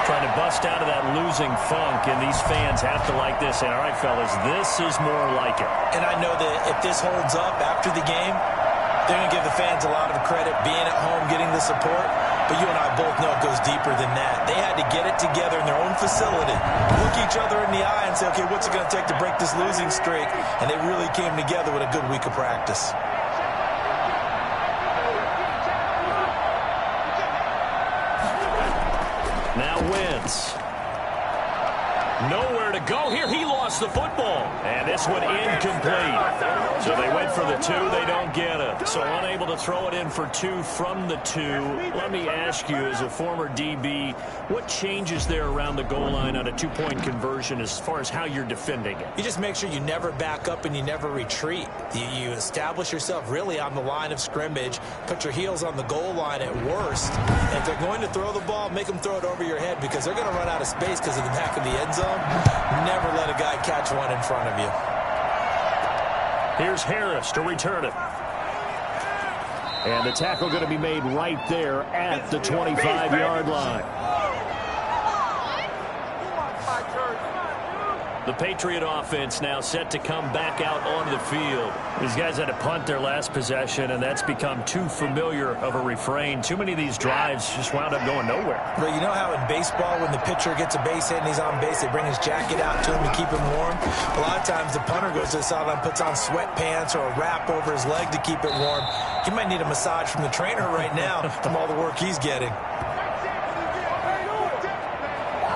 Speaker 2: Trying to bust out of that losing funk, and these fans have to like this. And all right, fellas, this is more like it.
Speaker 3: And I know that if this holds up after the game, they're going to give the fans a lot of credit being at home, getting the support. But you and I both know it goes deeper than that. They had to get it together in their own facility, look each other in the eye and say, okay, what's it going to take to break this losing streak? And they really came together with a good week of practice.
Speaker 2: Now Wentz. Nowhere to go here. He lost the football. And this one incomplete. So they went for the 2. They don't get it. So unable to throw it in for 2 from the 2. Let me ask you, as a former DB, what changes there around the goal line on a 2-point conversion as far as how you're defending it?
Speaker 3: You just make sure you never back up and you never retreat. You establish yourself really on the line of scrimmage, put your heels on the goal line at worst. And if they're going to throw the ball, make them throw it over your head because they're going to run out of space because of the back of the end zone. Never let a guy catch one in front of you.
Speaker 2: Here's Harris to return it. And the tackle going to be made right there at the 25-yard line. The Patriot offense now set to come back out onto the field. These guys had to punt their last possession, and that's become too familiar of a refrain. Too many of these drives just wound up going nowhere.
Speaker 3: But you know how in baseball, when the pitcher gets a base hit and he's on base, they bring his jacket out to him to keep him warm? A lot of times the punter goes to the sideline, puts on sweatpants or a wrap over his leg to keep it warm. He might need a massage from the trainer right now from all the work he's getting.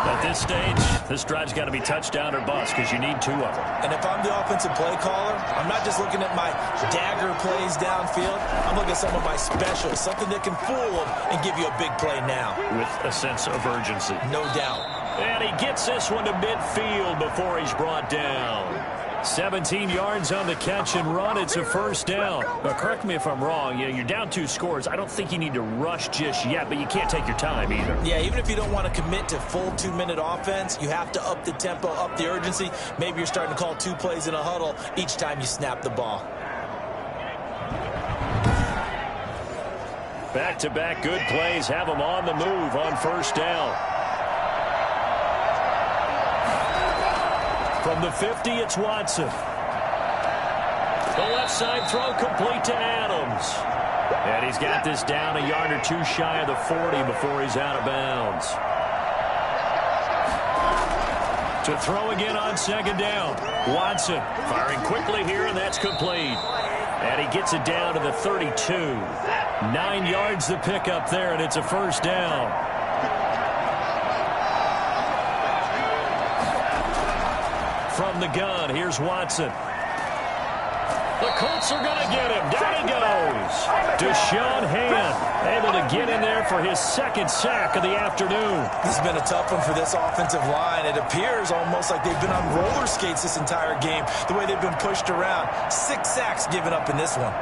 Speaker 2: At this stage, this drive's got to be touchdown or bust because you need 2 of them.
Speaker 3: And if I'm the offensive play caller, I'm not just looking at my dagger plays downfield. I'm looking at some of my specials, something that can fool them and give you a big play now.
Speaker 2: With a sense of urgency.
Speaker 3: No doubt.
Speaker 2: And he gets this one to midfield before he's brought down. 17 yards on the catch and run. It's a first down. But correct me if I'm wrong. You know, you're down 2 scores. I don't think you need to rush just yet, but you can't take your time either.
Speaker 3: Yeah, even if you don't want to commit to full 2-minute offense, you have to up the tempo, up the urgency. Maybe you're starting to call 2 plays in a huddle each time you snap the ball.
Speaker 2: Back-to-back good plays have them on the move on first down. From the 50, it's Watson. The left side throw complete to Adams. And he's got this down a yard or 2 shy of the 40 before he's out of bounds. To throw again on second down. Watson firing quickly here, and that's complete. And he gets it down to the 32. 9 yards the pickup there, and it's a first down. From the gun, here's Watson. The Colts are going to get him. Down he goes. Deshaun Hand able to get in there for his second sack of the afternoon.
Speaker 3: This has been a tough one for this offensive line. It appears almost like they've been on roller skates this entire game, the way they've been pushed around. 6 sacks given up in this one.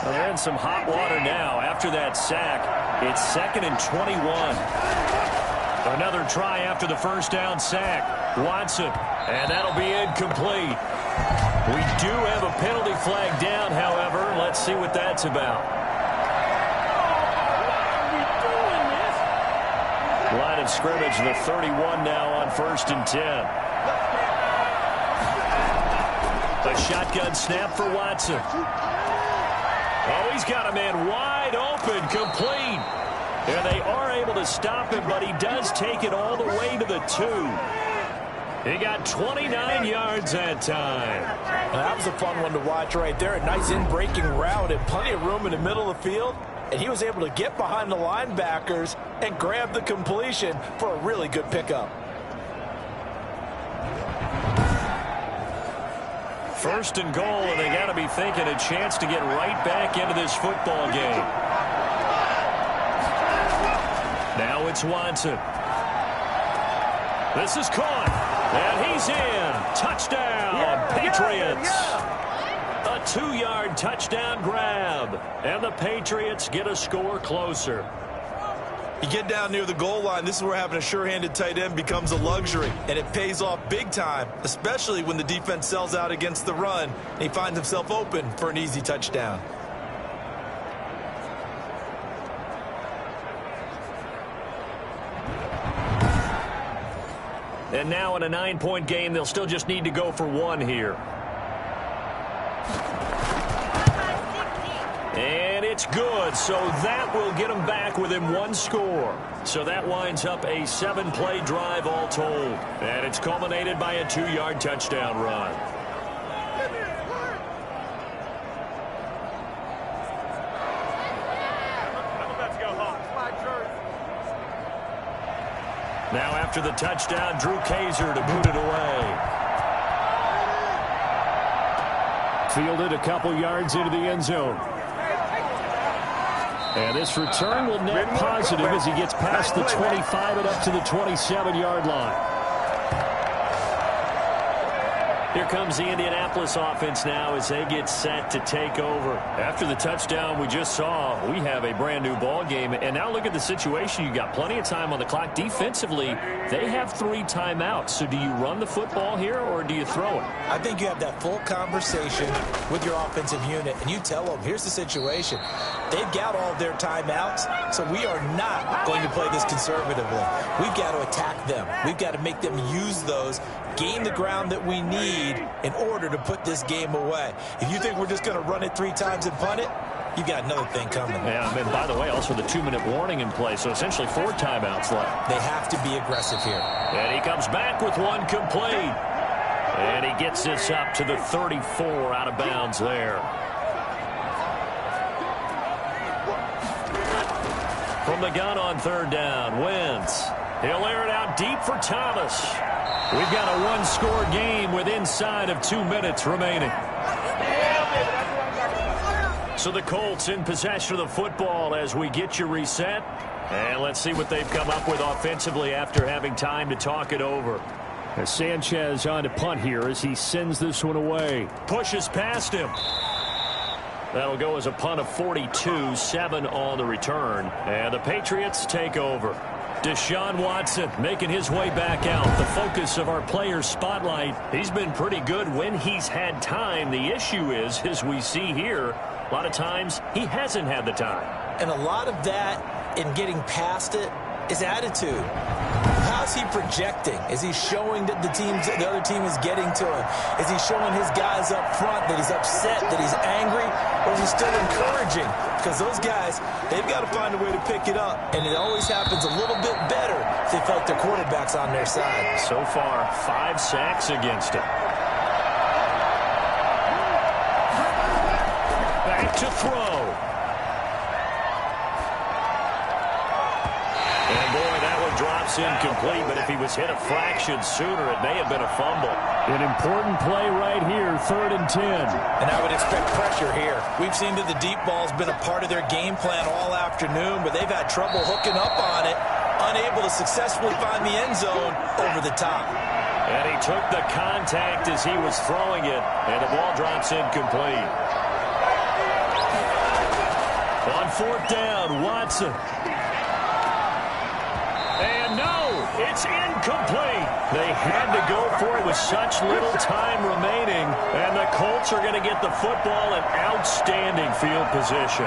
Speaker 2: They're in some hot water now after that sack. It's 2nd and 21. Another try after the first down sack. Watson, and that'll be incomplete. We do have a penalty flag down, however. Let's see what that's about. Line of scrimmage, the 31 now on 1st and 10. A shotgun snap for Watson. Oh, he's got a man wide open, complete. And they are able to stop him, but he does take it all the way to the 2. He got 29 yards that time.
Speaker 4: Well, that was a fun one to watch right there. A nice in-breaking route and plenty of room in the middle of the field. And he was able to get behind the linebackers and grab the completion for a really good pickup.
Speaker 2: 1st and goal, and they got to be thinking a chance to get right back into this football game. Now it's Watson. This is caught, and he's in. Touchdown, Patriots. A 2-yard touchdown grab, and the Patriots get a score closer.
Speaker 8: You get down near the goal line, this is where having a sure-handed tight end becomes a luxury, and it pays off big time, especially when the defense sells out against the run, and he finds himself open for an easy touchdown.
Speaker 2: And now in a 9-point game, they'll still just need to go for 1 here. And it's good, so that will get them back within 1 score. So that winds up a 7-play drive all told. And it's culminated by a 2-yard touchdown run. Now after the touchdown, Drew Kaiser to boot it away.
Speaker 5: Fielded a couple yards into the end zone. And this return will net positive as he gets past the 25 and up to the 27-yard line.
Speaker 2: Here comes the Indianapolis offense now as they get set to take over. After the touchdown we just saw, we have a brand new ball game. And now look at the situation. You got plenty of time on the clock. Defensively, they have 3 timeouts. So do you run the football here or do you throw it?
Speaker 3: I think you have that full conversation with your offensive unit, and you tell them, here's the situation. They've got all of their timeouts, so we are not going to play this conservatively. We've got to attack them. We've got to make them use those, gain the ground that we need in order to put this game away. If you think we're just going to run it 3 times and punt it, you got another thing coming.
Speaker 2: Yeah, and by the way, also the 2-minute warning in play, so essentially 4 timeouts left.
Speaker 3: They have to be aggressive here.
Speaker 2: And he comes back with 1 complete. And he gets this up to the 34 out of bounds there. From the gun on 3rd down, Wentz. He'll air it out deep for Thomas. We've got a 1-score game with inside of 2 minutes remaining. So the Colts in possession of the football as we get you reset. And let's see what they've come up with offensively after having time to talk it over.
Speaker 5: As Sanchez on to punt here as he sends this one away.
Speaker 2: Pushes past him. That'll go as a punt of 42, 7 on the return. And the Patriots take over. Deshaun Watson making his way back out. The focus of our players' spotlight. He's been pretty good when he's had time. The issue is, as we see here, a lot of times he hasn't had the time.
Speaker 3: And a lot of that in getting past it is attitude. How's he projecting? Is he showing that the other team is getting to him? Is he showing his guys up front that he's upset, that he's angry, or is he still encouraging? Because those guys, they've got to find a way to pick it up, and it always happens a little bit better if they feel like their quarterback's on their side.
Speaker 2: So far, 5 sacks against him. Back to throw. pass incomplete, but if he was hit a fraction sooner, it may have been a fumble.
Speaker 5: An important play right here, 3rd and 10.
Speaker 3: And I would expect pressure here. We've seen that the deep ball's been a part of their game plan all afternoon, but they've had trouble hooking up on it, unable to successfully find the end zone over the top.
Speaker 2: And he took the contact as he was throwing it, and the ball drops incomplete. On 4th down, Watson. And no, it's incomplete. They had to go for it with such little time remaining, and the Colts are going to get the football in outstanding field position.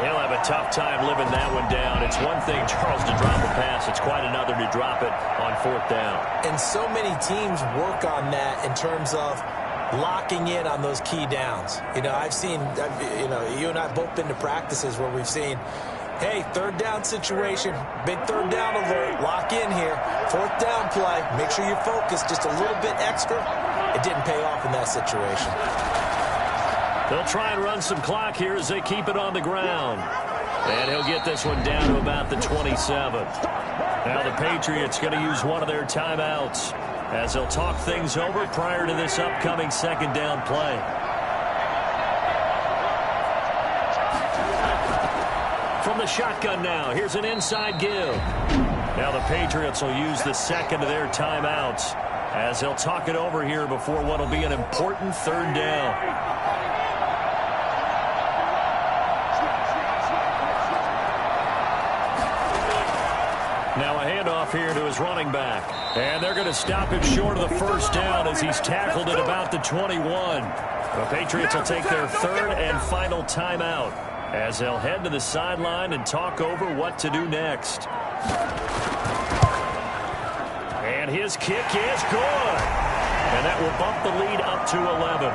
Speaker 2: He'll have a tough time living that one down. It's one thing, Charles, to drop a pass. It's quite another to drop it on 4th down.
Speaker 3: And so many teams work on that in terms of locking in on those key downs. You know, you and I both been to practices where we've seen, hey, 3rd down situation, big 3rd down alert, lock in here. 4th down play, make sure you're focused just a little bit extra. It didn't pay off in that situation.
Speaker 2: They'll try and run some clock here as they keep it on the ground. And he'll get this one down to about the 27. Now the Patriots going to use one of their timeouts as they'll talk things over prior to this upcoming 2nd down play. From the shotgun now, here's an inside give. Now the Patriots will use the 2nd of their timeouts as they'll talk it over here before what will be an important 3rd down. Now a handoff here to his running back. And they're going to stop him short of the 1st down as he's tackled at about the 21. The Patriots will take their 3rd and final timeout as they'll head to the sideline and talk over what to do next. And his kick is good. And that will bump the lead up to 11.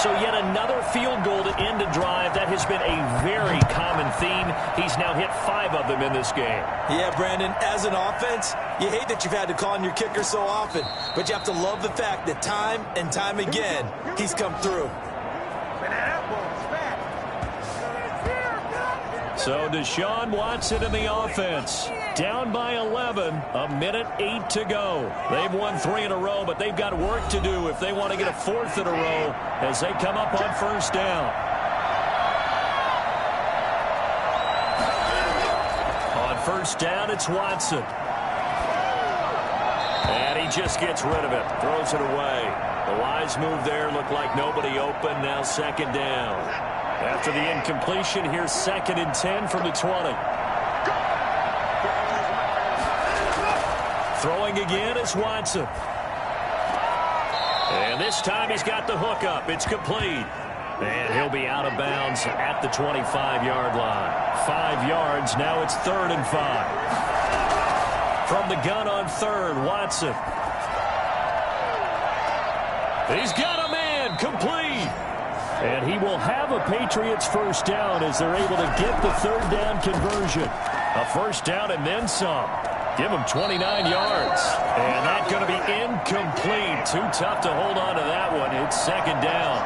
Speaker 2: So yet another field goal to end a drive. That has been a very common theme. He's now hit 5 of them in this game.
Speaker 3: Yeah, Brandon, as an offense, you hate that you've had to call on your kicker so often, but you have to love the fact that time and time again, he's come through.
Speaker 2: So Deshaun Watson in the offense. Down by 11, a minute 8 to go. They've won 3 in a row, but they've got work to do if they want to get a 4th in a row as they come up on 1st down. On 1st down, it's Watson. And he just gets rid of it, throws it away. The wise move there, looked like nobody open, now 2nd down. After the incompletion, here's 2nd and 10 from the 20. Throwing again is Watson. And this time he's got the hook up. It's complete. And he'll be out of bounds at the 25-yard line. 5 yards. Now it's 3rd and 5. From the gun on 3rd, Watson. He's got a man. Complete. And he will have a Patriots 1st down as they're able to get the 3rd down conversion. A 1st down and then some. Give him 29 yards. And that's going to be incomplete. Too tough to hold on to that one. It's 2nd down.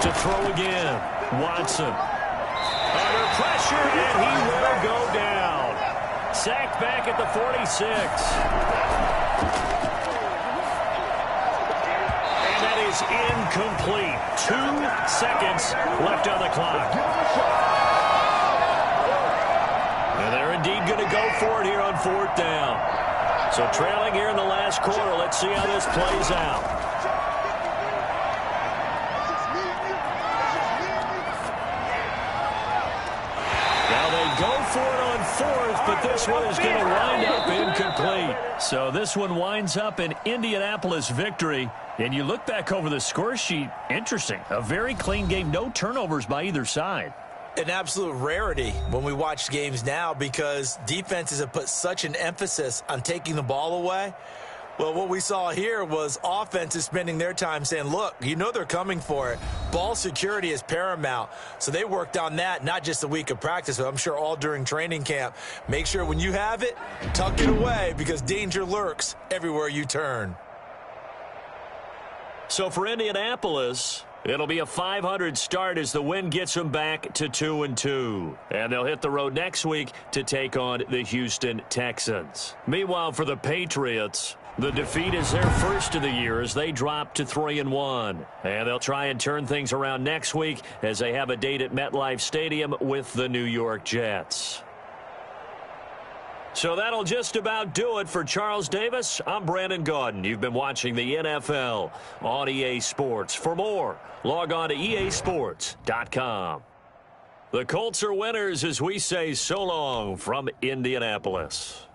Speaker 2: To throw again. Watson. Under pressure, and he will go down. Sacked back at the 46. And that is incomplete. 2 seconds left on the clock. And they're indeed going to go for it here on 4th down. So trailing here in the last quarter. Let's see how this plays out. Now they go for it on 4th, but this one is going to wind up incomplete. So this one winds up an Indianapolis victory. And you look back over the score sheet, interesting. A very clean game, no turnovers by either side.
Speaker 3: An absolute rarity when we watch games now because defenses have put such an emphasis on taking the ball away. Well, what we saw here was offenses spending their time saying, look, you know they're coming for it. Ball security is paramount. So they worked on that, not just a week of practice, but I'm sure all during training camp. Make sure when you have it, tuck it away because danger lurks everywhere you turn.
Speaker 2: So for Indianapolis, it'll be a .500 start as the win gets them back to 2-2. And they'll hit the road next week to take on the Houston Texans. Meanwhile, for the Patriots, the defeat is their first of the year as they drop to 3-1. And they'll try and turn things around next week as they have a date at MetLife Stadium with the New York Jets. So that'll just about do it for Charles Davis. I'm Brandon Gaudin. You've been watching the NFL on EA Sports. For more, log on to easports.com. The Colts are winners as we say so long from Indianapolis.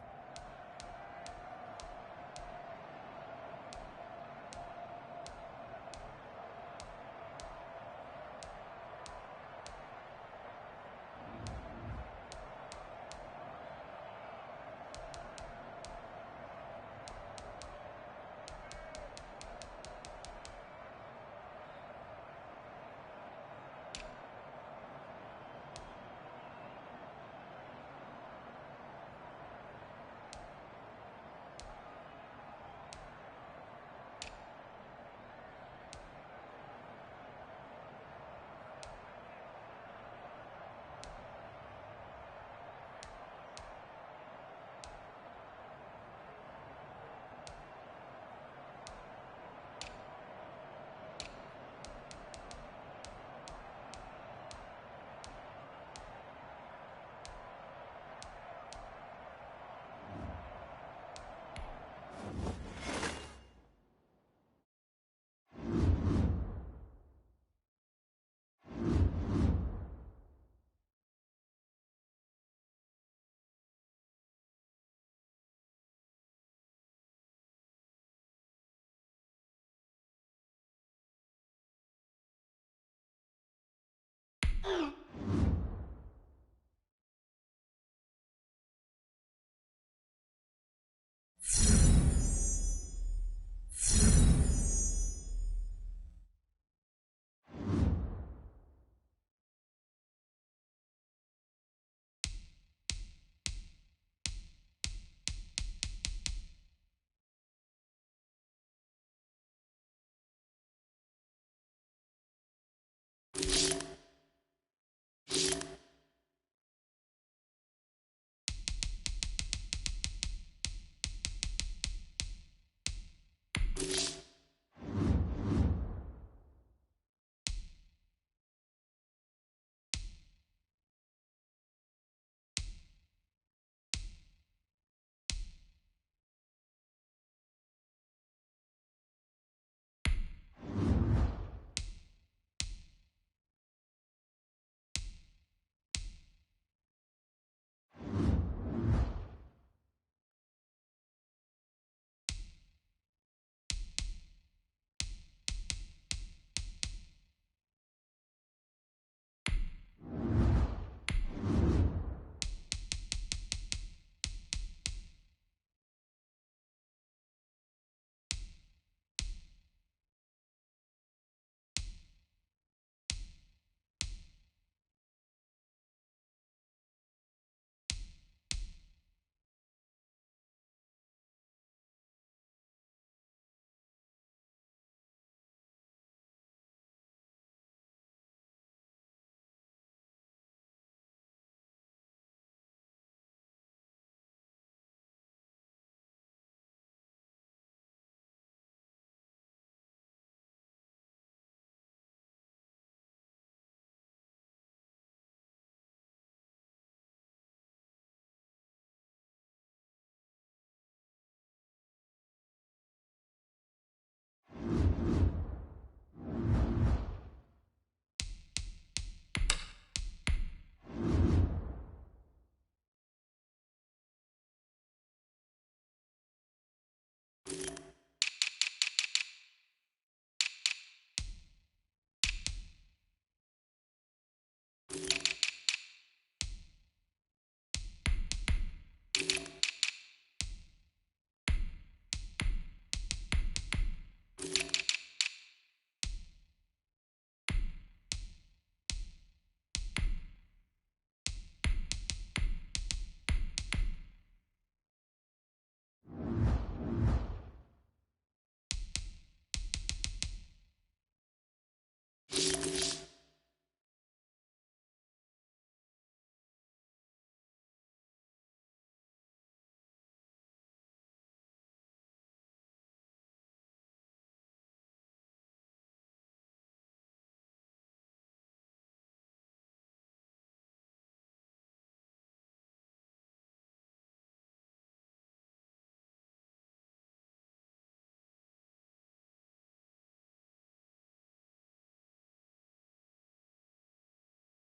Speaker 9: Oh.